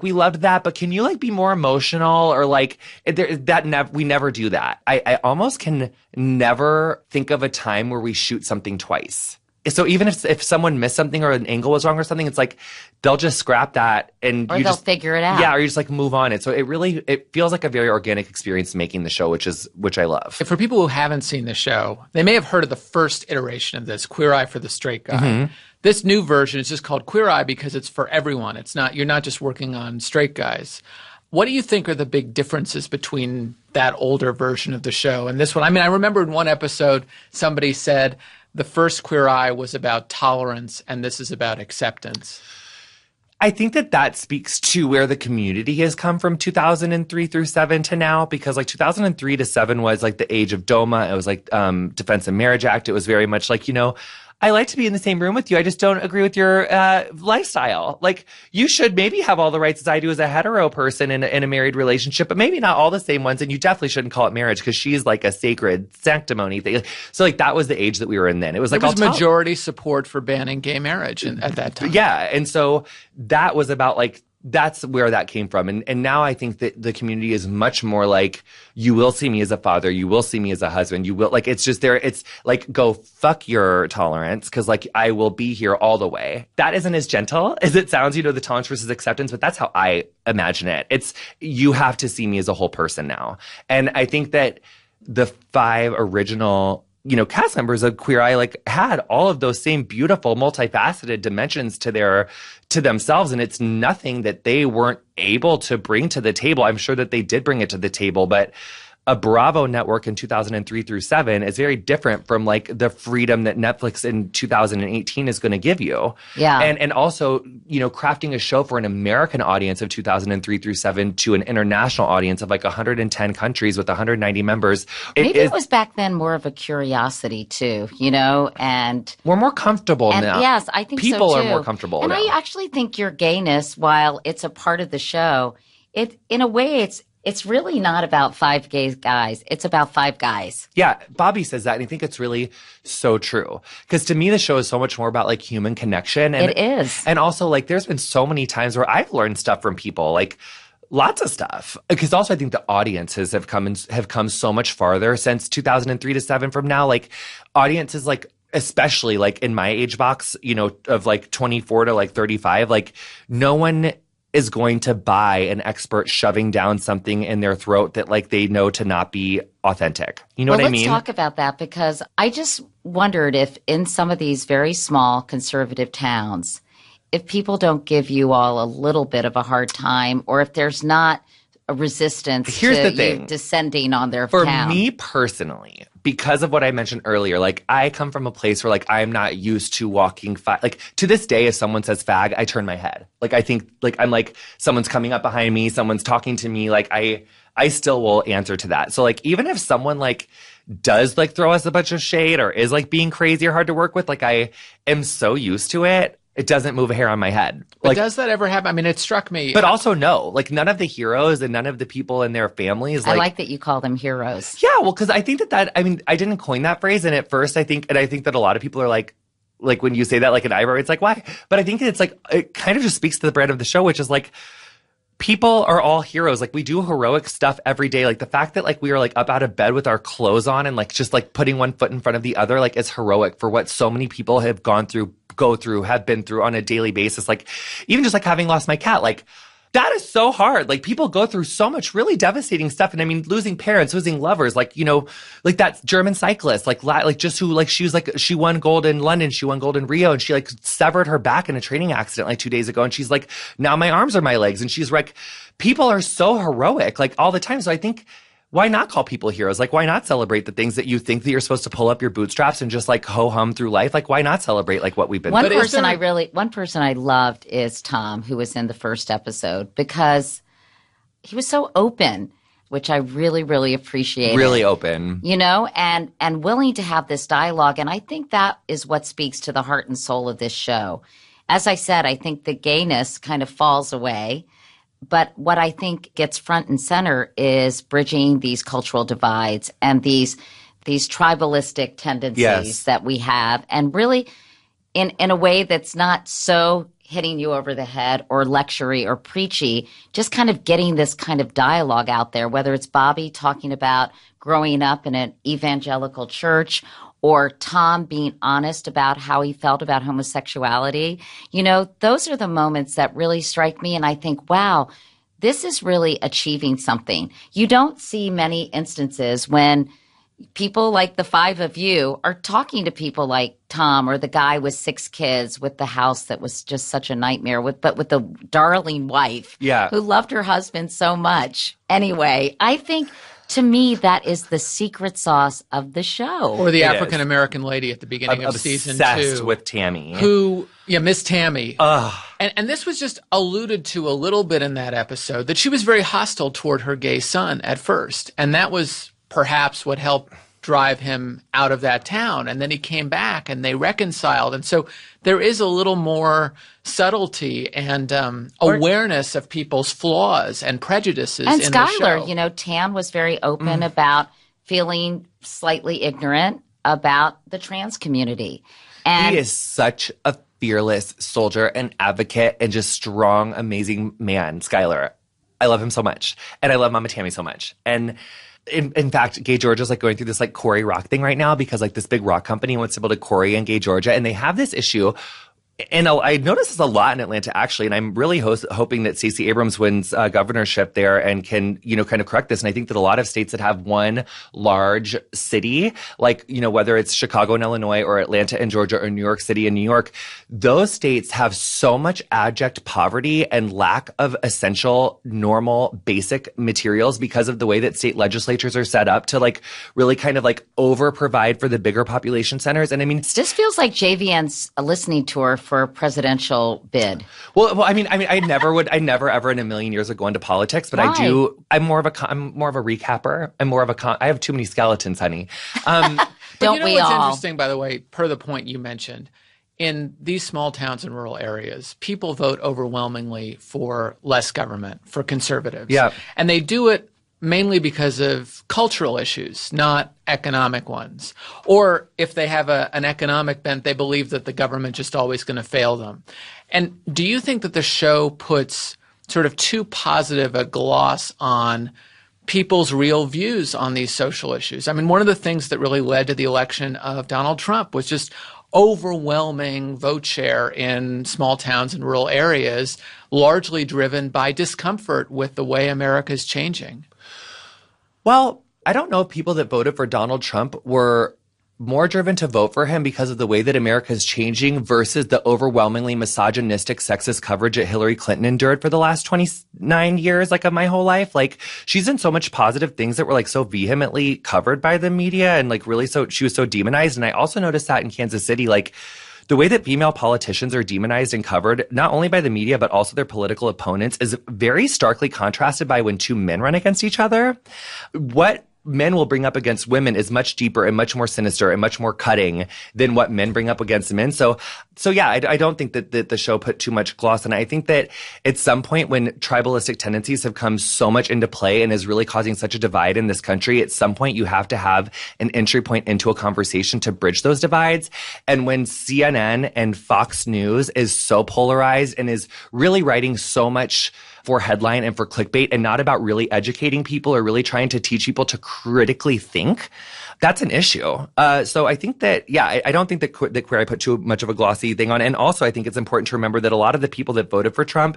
we loved that, but can you be more emotional or we never do that. I almost can never think of a time where we shoot something twice. So even if someone missed something or an angle was wrong or something, it's like they'll just scrap that and or you they'll just figure it out. Yeah, or you just like move on. And so it feels like a very organic experience making the show, which I love. For people who haven't seen the show, they may have heard of the first iteration of this, Queer Eye for the Straight Guy. Mm-hmm. This new version is just called Queer Eye because it's for everyone. You're not just working on straight guys. What do you think are the big differences between that older version of the show and this one? I mean, I remember in one episode somebody said the first Queer Eye was about tolerance and this is about acceptance. I think that speaks to where the community has come from 2003 through 7 to now, because like 2003 to 7 was like the age of DOMA. It was like Defense and Marriage Act. It was very much like, I like to be in the same room with you. I just don't agree with your lifestyle. Like, you should maybe have all the rights as I do as a hetero person in a married relationship, but maybe not all the same ones. And you definitely shouldn't call it marriage because she's like a sacred sanctimony thing. So like that was the age that we were in then. It was like there was majority support for banning gay marriage at that time. Yeah, and so that was about like. That's where that came from. And now I think that the community is much more like, you will see me as a father. You will see me as a husband. You will, like, it's just there. It's like, go fuck your tolerance. Cause like, I will be here all the way. That isn't as gentle as it sounds, the tolerance versus acceptance, but that's how I imagine it. It's, you have to see me as a whole person now. And I think that the 5 original cast members of Queer Eye like had all of those same beautiful, multifaceted dimensions to themselves. And it's nothing that they weren't able to bring to the table. I'm sure that they did bring it to the table, but a Bravo network in 2003 through 7 is very different from like the freedom that Netflix in 2018 is going to give you. Yeah. And also, crafting a show for an American audience of 2003 through 7 to an international audience of like 110 countries with 190 members. Maybe it was back then more of a curiosity too, and we're more comfortable now. Yes, I think people so too. are more comfortable and now. I actually think your gayness, while it's a part of the show, in a way it's really not about 5 gay guys. It's about 5 guys. Yeah, Bobby says that, and I think it's really so true. Because to me, the show is so much more about like human connection. And, it is. And also, like, there's been so many times where I've learned stuff from people, like lots of stuff. Because also, I think the audiences have come so much farther since 2003 to 7 from now. Like, audiences, like, especially like in my age box, of like 24 to like 35, like, no one is going to buy an expert shoving down something in their throat that like they know to not be authentic. You know what I mean? Let's talk about that, because I just wondered if in some of these very small conservative towns, if people don't give you all a little bit of a hard time, or if there's not a resistance Here's to the thing. you descending on their For town. me personally, because of what I mentioned earlier, like I come from a place where like I'm not used to walking like to this day, if someone says fag, I turn my head. Like I think like I'm like someone's coming up behind me, someone's talking to me, like I still will answer to that. So like even if someone like does like throw us a bunch of shade or is like being crazy or hard to work with, like I am so used to it. It doesn't move a hair on my head. But does that ever happen? I mean, it struck me. But also no, like none of the heroes and none of the people in their families. I like that you call them heroes. Yeah, well, because I think that I mean, I didn't coin that phrase, and at first I think that a lot of people are like when you say that, like an eyebrow, it's like why? But I think it's like it kind of just speaks to the brand of the show, which is like people are all heroes. Like we do heroic stuff every day. Like the fact that like we are like up out of bed with our clothes on and like just like putting one foot in front of the other, like is heroic for what so many people have go through, have been through on a daily basis. Like even just like having lost my cat, like that is so hard. Like people go through so much really devastating stuff. And I mean, losing parents, losing lovers, like, like that German cyclist, like just who, like, she won gold in London. She won gold in Rio, and she like severed her back in a training accident like 2 days ago. And she's like, now my arms are my legs. And she's like, people are so heroic, like all the time. So I think, why not call people heroes? Like, why not celebrate the things that you think that you're supposed to pull up your bootstraps and just like ho-hum through life? Like, why not celebrate like what we've been One through? person I loved is Tom, who was in the first episode, because he was so open, which I really, really appreciated. Really open. And willing to have this dialogue. And I think that is what speaks to the heart and soul of this show. As I said, I think the gayness kind of falls away. But what I think gets front and center is bridging these cultural divides and these tribalistic tendencies that we have, and really in a way that's not so hitting you over the head or lectury or preachy, just kind of getting this kind of dialogue out there, whether it's Bobby talking about growing up in an evangelical church, or Tom being honest about how he felt about homosexuality. You know, those are the moments that really strike me. And I think, wow, this is really achieving something. You don't see many instances when people like the five of you are talking to people like Tom or the guy with 6 kids with the house that was just such a nightmare, but with the darling wife who loved her husband so much. Anyway, I think to me that is the secret sauce of the show. Or the African American lady at the beginning of season 2. Obsessed with Tammy. Miss Tammy. And this was just alluded to a little bit in that episode, that she was very hostile toward her gay son at first. And that was perhaps what helped drive him out of that town. And then he came back and they reconciled. And so there is a little more subtlety and awareness of people's flaws and prejudices and in the show. Skylar, you know, Tan was very open about feeling slightly ignorant about the trans community. And he is such a fearless soldier and advocate and just strong, amazing man, Skylar. I love him so much. And I love Mama Tammy so much. And in fact, Gay Georgia's like going through this like Couric rock thing right now because like this big rock company wants to build a Couric in Gay Georgia, and they have this issue. And I noticed this a lot in Atlanta, actually, and I'm really hoping that Stacey Abrams wins governorship there and can, you know, kind of correct this. And I think that a lot of states that have one large city, like, you know, whether it's Chicago and Illinois or Atlanta and Georgia or New York City and New York, those states have so much abject poverty and lack of essential, normal, basic materials because of the way that state legislatures are set up to like really kind of like over provide for the bigger population centers. And I mean, it just feels like JVN's a listening tour for a presidential bid. Well, I mean, I never ever in a million years would go into politics, but Why? I'm more of a recapper. I have too many skeletons, honey. But Don't you know we what's all? interesting, by the way, per the point you mentioned, in these small towns and rural areas, people vote overwhelmingly for less government, for conservatives. Yeah. And they do it mainly because of cultural issues, not economic ones. Or if they have an economic bent, they believe that the government just always going to fail them. And do you think that the show puts sort of too positive a gloss on people's real views on these social issues? I mean, one of the things that really led to the election of Donald Trump was just overwhelming vote share in small towns and rural areas, largely driven by discomfort with the way America is changing. Well, I don't know if people that voted for Donald Trump were more driven to vote for him because of the way that America is changing versus the overwhelmingly misogynistic, sexist coverage that Hillary Clinton endured for the last 29 years, like of my whole life. Like, she's in so much positive things that were like so vehemently covered by the media and like really she was so demonized. And I also noticed that in Kansas City, like, the way that female politicians are demonized and covered, not only by the media, but also their political opponents, is very starkly contrasted by when two men run against each other. What men will bring up against women is much deeper and much more sinister and much more cutting than what men bring up against men. So yeah, I don't think that the show put too much gloss on it. I think that at some point when tribalistic tendencies have come so much into play and is really causing such a divide in this country, at some point you have to have an entry point into a conversation to bridge those divides. And when CNN and Fox News is so polarized and is really writing so much for headline and for clickbait and not about really educating people or really trying to teach people to critically think, that's an issue. So I think that, yeah, I don't think that Queer Eye put too much of a glossy thing on. And also I think it's important to remember that a lot of the people that voted for Trump,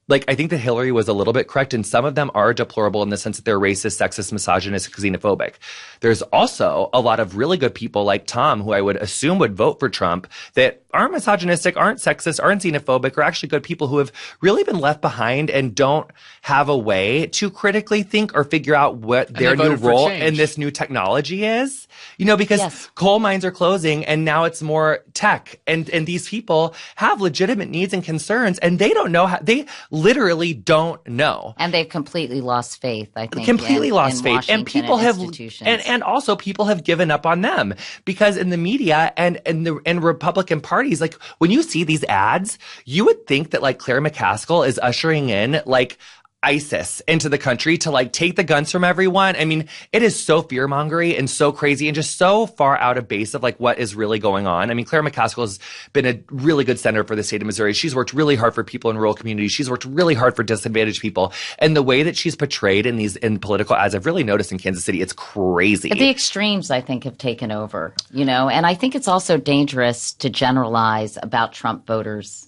like, I think that Hillary was a little bit correct, and some of them are deplorable in the sense that they're racist, sexist, misogynist, xenophobic. There's also a lot of really good people like Tom, who I would assume would vote for Trump, that aren't misogynistic, aren't sexist, aren't xenophobic, are actually good people who have really been left behind and don't have a way to critically think or figure out what their new role in this new technology is. You know, because coal mines are closing and now it's more tech, and these people have legitimate needs and concerns, and they don't know how, they literally don't know. And they've completely lost faith, I think. Completely lost faith. Washington And people have, and also people have given up on them because in the media and Republican parties, like, when you see these ads, you would think that like Claire McCaskill is ushering in like ISIS into the country to like take the guns from everyone. I mean, it is so fear-mongery and so crazy and just so far out of base of like what is really going on. I mean, Claire McCaskill has been a really good senator for the state of Missouri. She's worked really hard for people in rural communities. She's worked really hard for disadvantaged people. And the way that she's portrayed in political ads, I've really noticed in Kansas City, it's crazy. The extremes, I think, have taken over, and I think it's also dangerous to generalize about Trump voters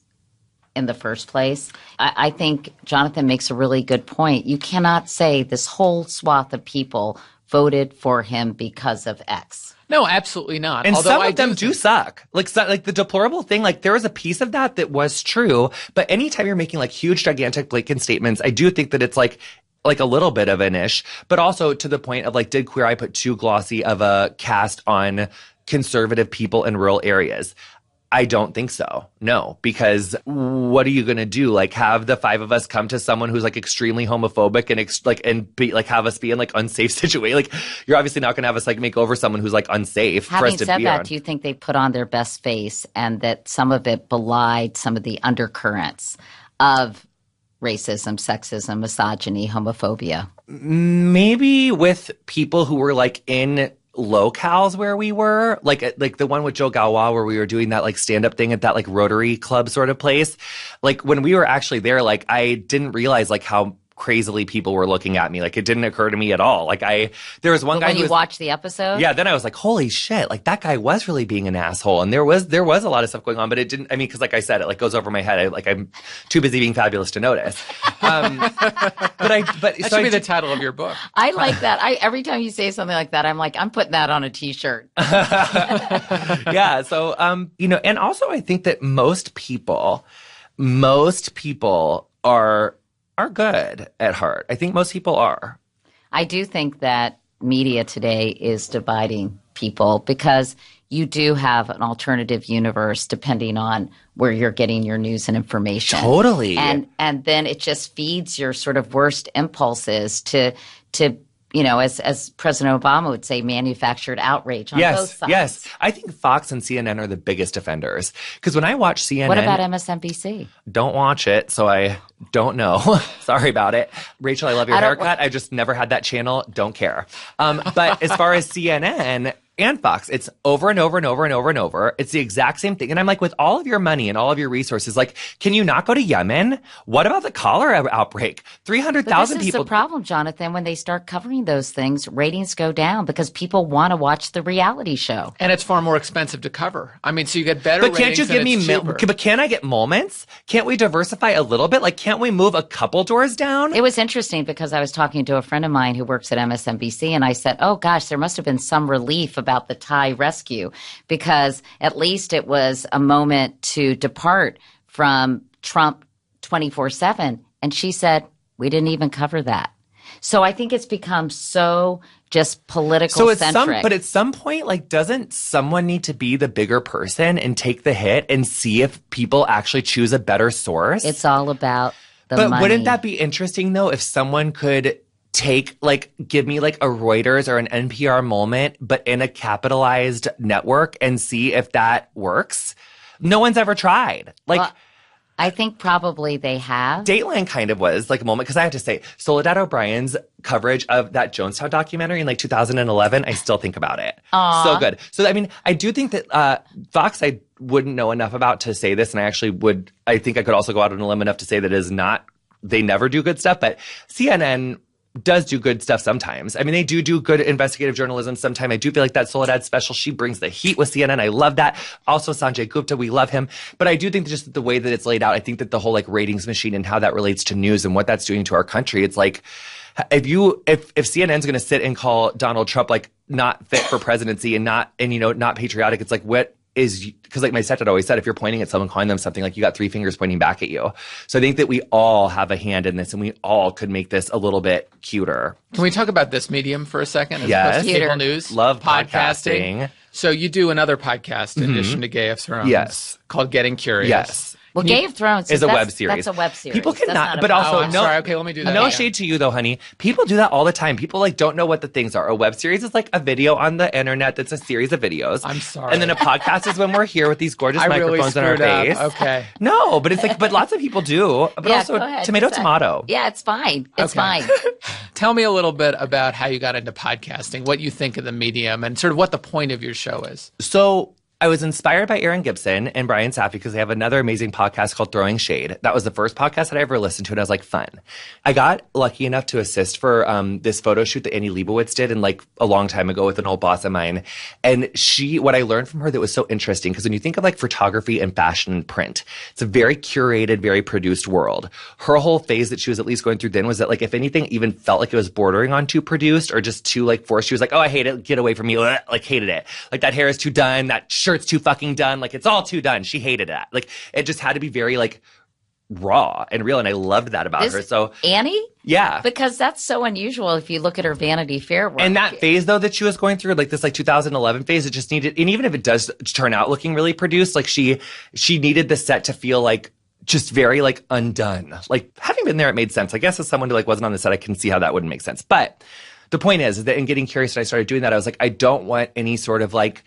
in the first place. I think Jonathan makes a really good point. You cannot say this whole swath of people voted for him because of X. No, absolutely not. And although some of them do suck. Like the deplorable thing, like there was a piece of that was true. But anytime you're making like huge, gigantic, blatant statements, I do think that it's like a little bit of an ish, but also to the point of like, did Queer Eye put too glossy of a cast on conservative people in rural areas? I don't think so. No, because what are you going to do? Like have the five of us come to someone who's like extremely homophobic and be like have us be in like unsafe situation? Like you're obviously not going to have us like make over someone who's like unsafe for us Having to said be that, around. do you think they put on their best face and that some of it belied some of the undercurrents of racism, sexism, misogyny, homophobia? Maybe with people who were like in locales where we were, like the one with Joe Galwa where we were doing that like stand-up thing at that like Rotary Club sort of place. Like when we were actually there, like I didn't realize like how crazily people were looking at me. Like it didn't occur to me at all. Like there was one guy when you watched the episode? Yeah, then I was like, holy shit, like that guy was really being an asshole. And there was a lot of stuff going on, but it didn't, I mean, cause like I said, it like goes over my head. I'm too busy being fabulous to notice. That should be the title of your book. I like that. Every time you say something like that, I'm like, I'm putting that on a t-shirt. Yeah. So, and also I think that most people are good at heart. I think most people are. I do think that media today is dividing people because you do have an alternative universe depending on where you're getting your news and information. Totally. And then it just feeds your sort of worst impulses to as President Obama would say, manufactured outrage on both sides. Yes. I think Fox and CNN are the biggest offenders. Because when I watch CNN... What about MSNBC? Don't watch it, so I don't know. Sorry about it. Rachel, I love your haircut. I just never had that channel. Don't care. But as far as CNN and Fox, it's over and over and over and over and over. It's the exact same thing. And I'm like, with all of your money and all of your resources, like, can you not go to Yemen? What about the cholera outbreak? 300,000 people. This is the problem, Jonathan. When they start covering those things, ratings go down because people want to watch the reality show. And it's far more expensive to cover. I mean, so you get better But can't you give me but can I get moments? Can't we diversify a little bit? Like, can't we move a couple doors down? It was interesting because I was talking to a friend of mine who works at MSNBC, and I said, oh, gosh, there must have been some relief about the Thai rescue because at least it was a moment to depart from Trump 24/7. And she said, we didn't even cover that. So I think it's become so just political centric. But at some point, like, doesn't someone need to be the bigger person and take the hit and see if people actually choose a better source? It's all about the money. But wouldn't that be interesting though if someone could give me like a Reuters or an NPR moment, but in a capitalized network and see if that works? No one's ever tried. I think probably they have. Dateline kind of was like a moment because I have to say, Soledad O'Brien's coverage of that Jonestown documentary in like 2011, I still think about it. Aww. So good. So, I mean, I do think that Fox, I wouldn't know enough about to say this, and I think I could also go out on a limb enough to say that they never do good stuff, but CNN does do good stuff sometimes. I mean, they do good investigative journalism sometimes. I do feel like that Soledad special, she brings the heat with CNN. I love that. Also, Sanjay Gupta, we love him. But I do think just the way that it's laid out, I think that the whole like ratings machine and how that relates to news and what that's doing to our country, it's like, if CNN's going to sit and call Donald Trump like not fit for presidency and not patriotic, it's like, what is, because like my stepdad always said, if you're pointing at someone, calling them something, like you got three fingers pointing back at you. So I think that we all have a hand in this and we all could make this a little bit cuter. Can we talk about this medium for a second? Yes. Cable news. Love podcasting. So you do another podcast in addition to Gay of Thrones. Yes. Called Getting Curious. Yes. Well, Game of Thrones is a web series. That's a web series. People That's cannot, not but a also I'm sorry. Okay, let me do that. no again. shade to you though, honey. People do that all the time. People like don't know what the things are. A web series is like a video on the internet that's a series of videos. I'm sorry. And then a podcast is when we're here with these gorgeous I really microphones in our screwed up. face. Okay. No, but it's like, but lots of people do. But Yeah, also go ahead. tomato. Yeah, it's fine. It's Okay. fine. Tell me a little bit about how you got into podcasting, what you think of the medium, and sort of what the point of your show is. So I was inspired by Aaron Gibson and Brian Safi because they have another amazing podcast called Throwing Shade. That was the first podcast that I ever listened to, and I was like, fun. I got lucky enough to assist for this photo shoot that Annie Leibovitz did in like a long time ago with an old boss of mine. And what I learned from her that was so interesting, because when you think of like photography and fashion and print, it's a very curated, very produced world. Her whole phase that she was at least going through then was that like if anything even felt like it was bordering on too produced or just too like forced, she was like, oh, I hate it. Get away from me. Ugh, like hated it. Like that hair is too done. That shirt's too fucking done. Like it's all too done. She hated it. Like it just had to be very like raw and real. And I loved that about her. So Annie? yeah. Because that's so unusual if you look at her Vanity Fair work. And that phase though that she was going through, like this like 2011 phase, it just needed, and even if it does turn out looking really produced, like she needed the set to feel like just very like undone. Like having been there, it made sense. I guess as someone who like wasn't on the set, I can see how that wouldn't make sense. But the point is that in getting curious, when I started doing that, I was like, I don't want any sort of like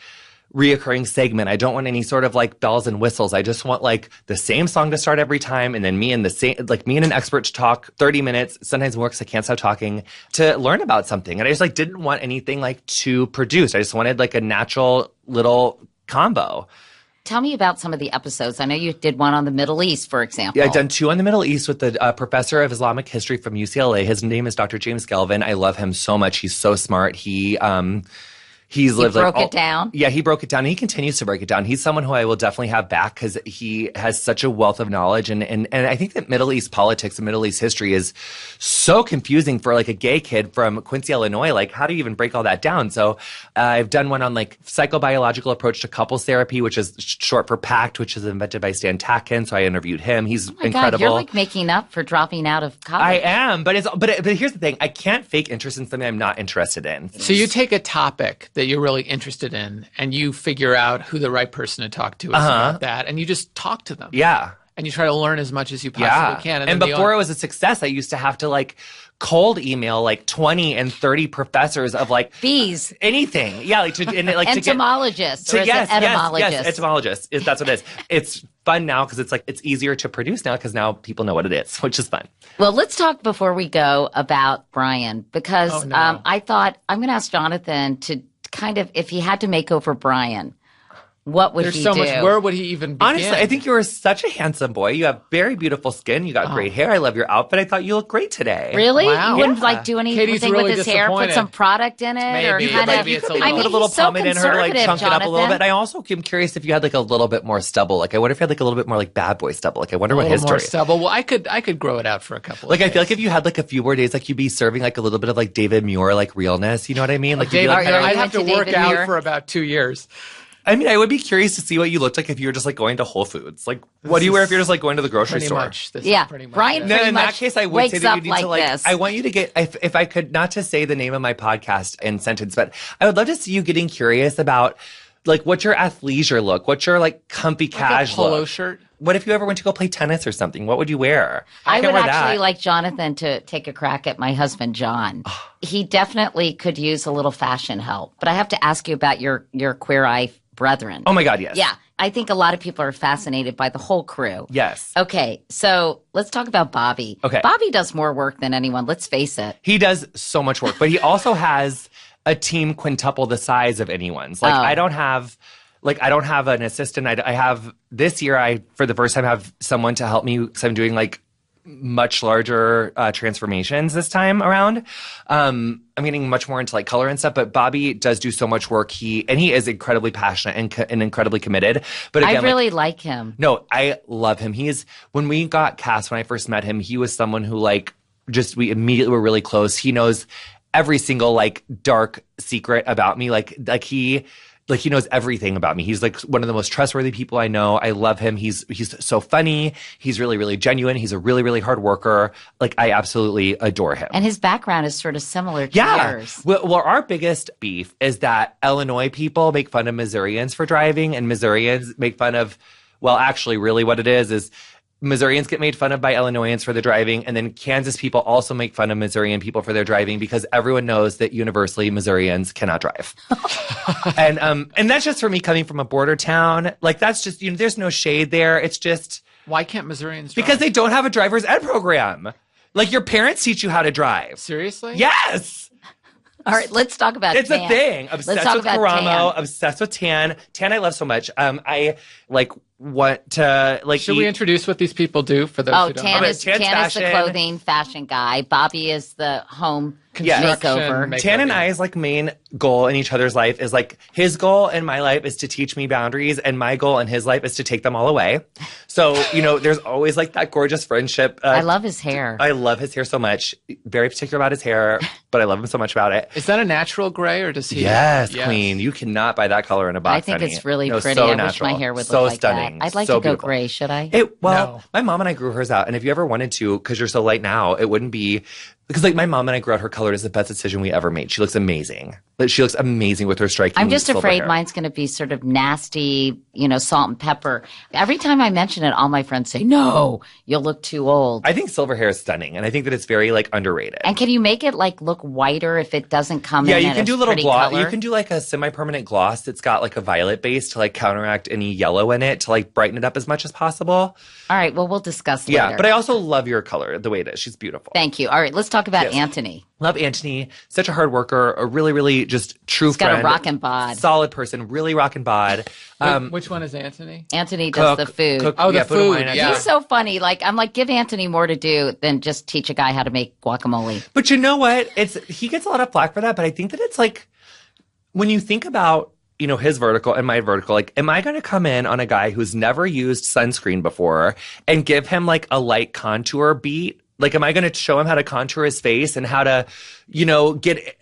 reoccurring segment. I don't want any sort of like bells and whistles. I just want like the same song to start every time, and then me and an expert to talk 30 minutes. Sometimes it works. I can't stop talking to learn about something. And I just like didn't want anything like too produced. I just wanted like a natural little combo. Tell me about some of the episodes. I know you did one on the Middle East, for example. Yeah, I've done 2 on the Middle East with the professor of Islamic history from UCLA. His name is Dr. James Galvin. I love him so much. He's so smart. He's lived broke it down? Yeah, he broke it down. And he continues to break it down. He's someone who I will definitely have back because he has such a wealth of knowledge. And I think that Middle East politics and Middle East history is so confusing for like a gay kid from Quincy, Illinois. Like, how do you even break all that down? So I've done one on like psychobiological approach to couples therapy, which is short for PACT, which is invented by Stan Tatkin. So I interviewed him. He's my incredible. God, you're like making up for dropping out of college. I am, but here's the thing. I can't fake interest in something I'm not interested in. So you take a topic that you're really interested in, and you figure out who the right person to talk to is about that, and you just talk to them. Yeah. And you try to learn as much as you possibly can. And then before it was a success, I used to have to like cold email like 20 and 30 professors of like Bees. anything. Yeah, like to and like Entomologists. to Or is yes, it etymologists? yes, etymologists. That's what it is. It's fun now because it's like it's easier to produce now because now people know what it is, which is fun. Well, let's talk before we go about Brian because I thought I'm going to ask Jonathan to kind of, if he had to make over Brian, what would There's he so do? much. Where would he even begin? Honestly, I think you are such a handsome boy. You have very beautiful skin. You got great hair. I love your outfit. I thought you looked great today. Really? Wow. You wouldn't Yeah. like do anything Katie's really with his hair? Put disappointed. some product in it, Maybe, or kind maybe of? it's a I little- mean, put a he's little so pomade in her to like conservative, chunk it up a little Jonathan. bit. I also am curious if you had like a little bit more stubble. Like I wonder if you had like a little bit more like bad boy stubble. Like I wonder a what little his more story is. stubble. Well, I could grow it out for a couple. Like of I feel days. like if you had like a few more days, like you'd be serving like a little bit of like David Muir like realness. You know what I mean? Like you'd be, David, like, Are you I'd have to into work David out Muir? for about 2 years. I mean, I would be curious to see what you looked like if you were just like going to Whole Foods. Like, what do you wear if you're just like going to the grocery Pretty store? much. This Yeah. is pretty much Brian it. No, pretty in that much case, I would wakes say that you up need like to like. this. I want you to get if I could not to say the name of my podcast in sentence, but I would love to see you getting curious about like what's your athleisure look, what's your like comfy Like a casual polo look? shirt. What if you ever went to go play tennis or something? What would you wear? I can't would wear actually that. like Jonathan to take a crack at my husband, John. He definitely could use a little fashion help. But I have to ask you about your Queer Eye brethren. Oh my God, yes. Yeah. I think a lot of people are fascinated by the whole crew. Yes. Okay, so let's talk about Bobby. Okay. Bobby does more work than anyone, let's face it. He does so much work, but he also has a team quintuple the size of anyone's. Like Oh. I don't have an assistant. I have this year. I for the first time have someone to help me because I'm doing like much larger transformations this time around. I'm getting much more into like color and stuff, but Bobby does do so much work. He is incredibly passionate and incredibly committed. But again, I really like him. no, I love him. When we got cast, when I first met him, he was someone who we immediately were really close. He knows every single like dark secret about me. He knows everything about me. He's like one of the most trustworthy people I know. I love him. He's so funny. He's really, really genuine. He's a really, really hard worker. Like I absolutely adore him. And his background is sort of similar to Yeah. yours. Well, our biggest beef is that Illinois people make fun of Missourians for driving, and Missourians make fun of Well, actually, really what it is Missourians get made fun of by Illinoisans for their driving, and then Kansas people also make fun of Missourian people for their driving because everyone knows that universally Missourians cannot drive. And that's just for me coming from a border town. Like, that's just, there's no shade there. It's just... Why can't Missourians drive? Because they don't have a driver's ed program. Like, your parents teach you how to drive. Seriously? Yes! All right, let's talk about It's tan. a thing. Obsessed with Karamo, obsessed with tan. Tan I love so much. I want to Should we introduce what these people do for those who don't know? Tan is the clothing fashion guy. Bobby is the home makeover. Tan and I's main goal in each other's life is his goal in my life is to teach me boundaries, and my goal in his life is to take them all away. So, there's always that gorgeous friendship. I love his hair. I love his hair so much. Very particular about his hair, but I love him so much about it. Is that a natural gray or does he? Yes, queen. You cannot buy that color in a box. I think honey. it's really pretty. So I natural. wish my hair would so look like stunning. that. I'd like so to go beautiful. gray. Should I? No. My mom and I grew hers out, and if you ever wanted to, because you're so light now, it wouldn't be. Because my mom and I grew out her color. It's the best decision we ever made. She looks amazing. She looks amazing with her striking. I'm just afraid hair. mine's going to be sort of nasty, salt and pepper. Every time I mention it, all my friends say, "No, you'll look too old." I think silver hair is stunning, and I think that it's very underrated. And can you make it look whiter if it doesn't come in? Yeah, you can do a little gloss. Color? You can do a semi-permanent gloss that's got a violet base to counteract any yellow in it to brighten it up as much as possible. All right, well, we'll discuss later. Yeah, but I also love your color the way it is. She's beautiful. Thank you. All right, let's talk about Anthony. Love Anthony. Such a hard worker. A really, really just true He's friend. got a rockin' bod. Solid person. Really rockin' bod. Which one is Anthony? Anthony does the food. The food. Yeah. He's so funny. I'm give Anthony more to do than just teach a guy how to make guacamole. But you know what? He gets a lot of flack for that, but I think that it's when you think about his vertical and my vertical, am I going to come in on a guy who's never used sunscreen before and give him a light contour beat? Am I going to show him how to contour his face and how to, get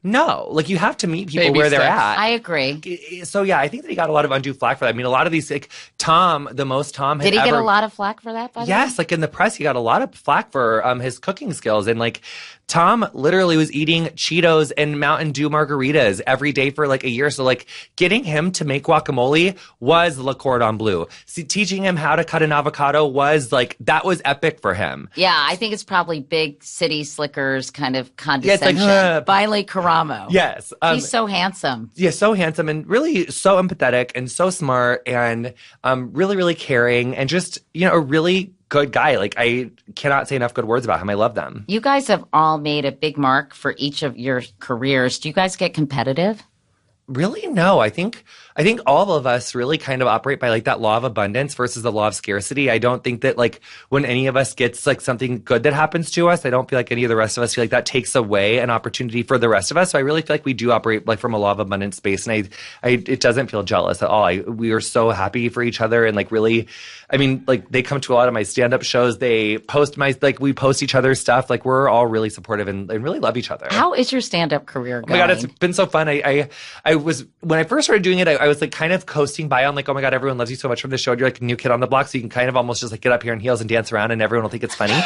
no. You have to meet people Baby where they're steps. at. I agree. So yeah, I think that he got a lot of undue flack for that. I mean, a lot of these Tom had Did he get a lot of flack for that? By the way? Yes, in the press, he got a lot of flack for his cooking skills, and Tom literally was eating Cheetos and Mountain Dew margaritas every day for a year. So getting him to make guacamole was Le Cordon Bleu. See, teaching him how to cut an avocado was that was epic for him. Yeah, I think it's probably big city slickers kind of condescension. Yeah, Finally, Karamo. Yes. He's so handsome. Yeah, so handsome and really so empathetic and so smart and really, really caring and just, a really good guy. I cannot say enough good words about him. I love them. You guys have all made a big mark for each of your careers. Do you guys get competitive? Really? No. I think all of us really kind of operate by that law of abundance versus the law of scarcity. I don't think that when any of us gets something good that happens to us, I don't feel like any of the rest of us feel that takes away an opportunity for the rest of us. So I really feel we do operate from a law of abundance space, and it doesn't feel jealous at all. We are so happy for each other, and really, I mean, they come to a lot of my stand-up shows. They post we post each other's stuff. We're all really supportive and really love each other. How is your stand-up career going? Oh my God, it's been so fun. I was, when I first started doing it, I was kind of coasting by on oh my God, everyone loves you so much from the show. You're a new kid on the block, so you can kind of almost just get up here in heels and dance around and everyone will think it's funny.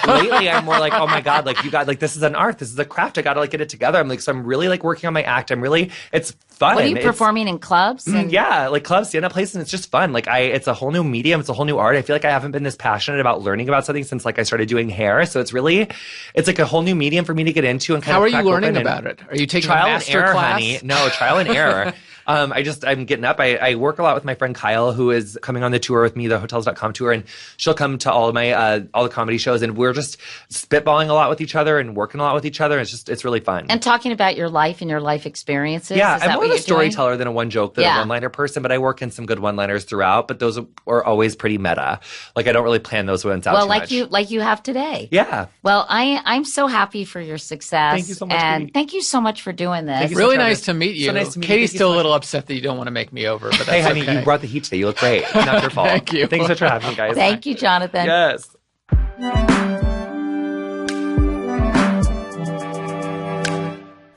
Lately, I'm more oh my God, you got, this is an art, this is a craft. I got to get it together. I'm so I'm really working on my act. It's fun. What are you performing in clubs? Yeah, clubs, stand-up places, and it's just fun. It's a whole new medium. It's a whole new art. I feel I haven't been this passionate about learning about something since I started doing hair. So it's a whole new medium for me to get into and kind How of are you learning about it? Are you taking trial a master and error, class? honey? No, trial and error. I'm getting up. I work a lot with my friend Kyle, who is coming on the tour with me, the Hotels.com tour, and she'll come to all of my all the comedy shows, and we're just spitballing a lot with each other and working a lot with each other. It's really fun. And talking about your life and your life experiences. Yeah, is that I'm more what of a you're storyteller doing? than a one joke than a one-liner person, but I work in some good one-liners throughout, but those are always pretty meta. I don't really plan those ones out too much. Like you have today. Yeah. Well, I'm so happy for your success. Thank you so much, and Katie. thank you so much for doing this. Thank you Really so much. nice to meet you. So nice to meet you. Katie's Thank you still so a little much. upset that you don't want to make me over, but that's Hey, honey, okay. you brought the heat today. You look great. Not your fault. Thank you. Thanks so much for having me, guys. Thank you, Jonathan. Yes.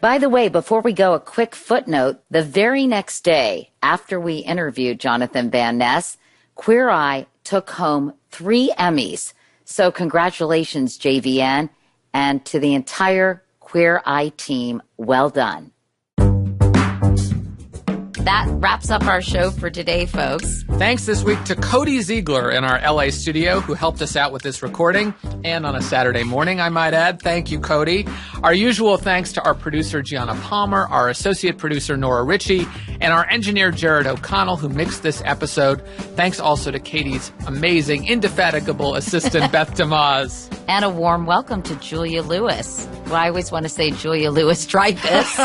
By the way, before we go, a quick footnote. The very next day after we interviewed Jonathan Van Ness, Queer Eye took home 3 Emmys. So congratulations, JVN, and to the entire Queer Eye team, well done. that wraps up our show for today, folks. Thanks this week to Cody Ziegler in our LA studio who helped us out with this recording, and on a Saturday morning, I might add. Thank you, Cody. Our usual thanks to our producer, Gianna Palmer, our associate producer, Nora Ritchie, and our engineer, Jared O'Connell, who mixed this episode. Thanks also to Katie's amazing, indefatigable assistant, Beth DeMaz. And a warm welcome to Julia Lewis. Well, I always want to say Julia Lewis Dreyfus.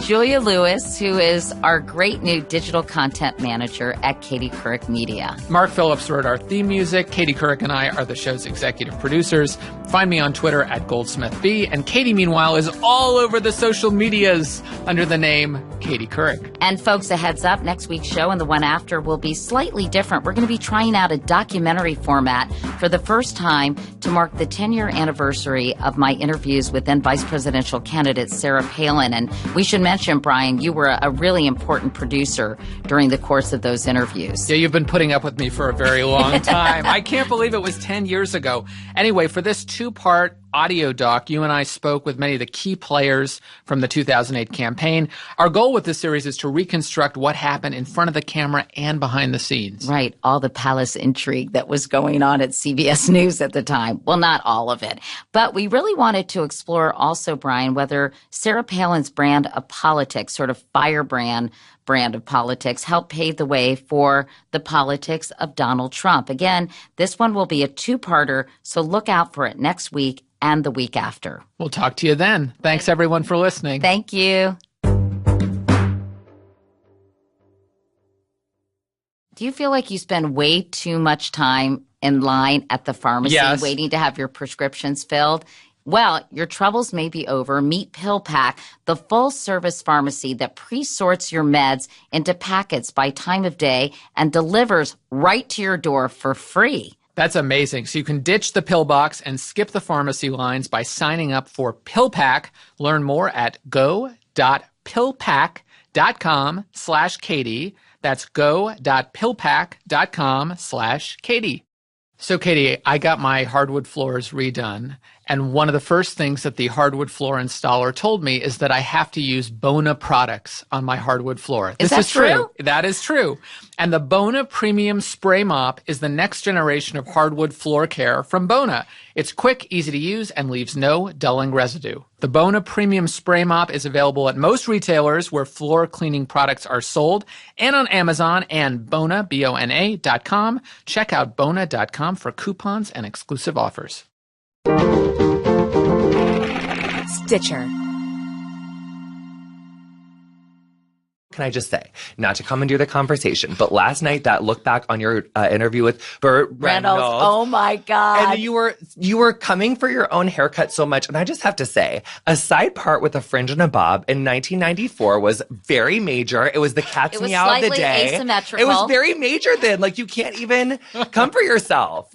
Julia Lewis, who is our great new digital content manager at Katie Couric Media. Mark Phillips wrote our theme music. Katie Couric and I are the show's executive producers. Find me on Twitter at GoldsmithB. And Katie, meanwhile, is all over the social medias under the name Katie Couric. And folks, a heads up, next week's show and the one after will be slightly different. We're going to be trying out a documentary format for the first time to mark the 10-year anniversary of my interviews with then vice presidential candidate Sarah Palin. And we should mention, Brian, you were a really important producer during the course of those interviews. Yeah, you've been putting up with me for a very long time. I can't believe it was 10 years ago. Anyway, for this two-part audio doc, you and I spoke with many of the key players from the 2008 campaign. Our goal with this series is to reconstruct what happened in front of the camera and behind the scenes. Right. All the palace intrigue that was going on at CBS News at the time. Well, not all of it. But we really wanted to explore also, Brian, whether Sarah Palin's brand of politics, sort of firebrand brand of politics, helped pave the way for the politics of Donald Trump. Again, this one will be a two-parter, so look out for it next week and the week after. We'll talk to you then. Thanks, everyone, for listening. Thank you. Do you feel like you spend way too much time in line at the pharmacy waiting to have your prescriptions filled? Well, your troubles may be over. Meet PillPack, the full-service pharmacy that pre-sorts your meds into packets by time of day and delivers right to your door for free. That's amazing. So you can ditch the pill box and skip the pharmacy lines by signing up for PillPack. Learn more at go.pillpack.com/Katie. That's go.pillpack.com/Katie. So, Katie, I got my hardwood floors redone, and one of the first things that the hardwood floor installer told me is that I have to use Bona products on my hardwood floor. Is that true? That is true. And the Bona Premium Spray Mop is the next generation of hardwood floor care from Bona. It's quick, easy to use, and leaves no dulling residue. The Bona Premium Spray Mop is available at most retailers where floor cleaning products are sold and on Amazon and Bona, Bona.com. Check out Bona.com for coupons and exclusive offers. Stitcher. Can I just say, not to commandeer the conversation, but last night that look back on your interview with Burt Reynolds. Oh my God. And you were coming for your own haircut so much. And I just have to say, a side part with a fringe and a bob in 1994 was very major. It was the cat's meow of the day. It was slightly asymmetrical. It was very major then. Like, you can't even come for yourself.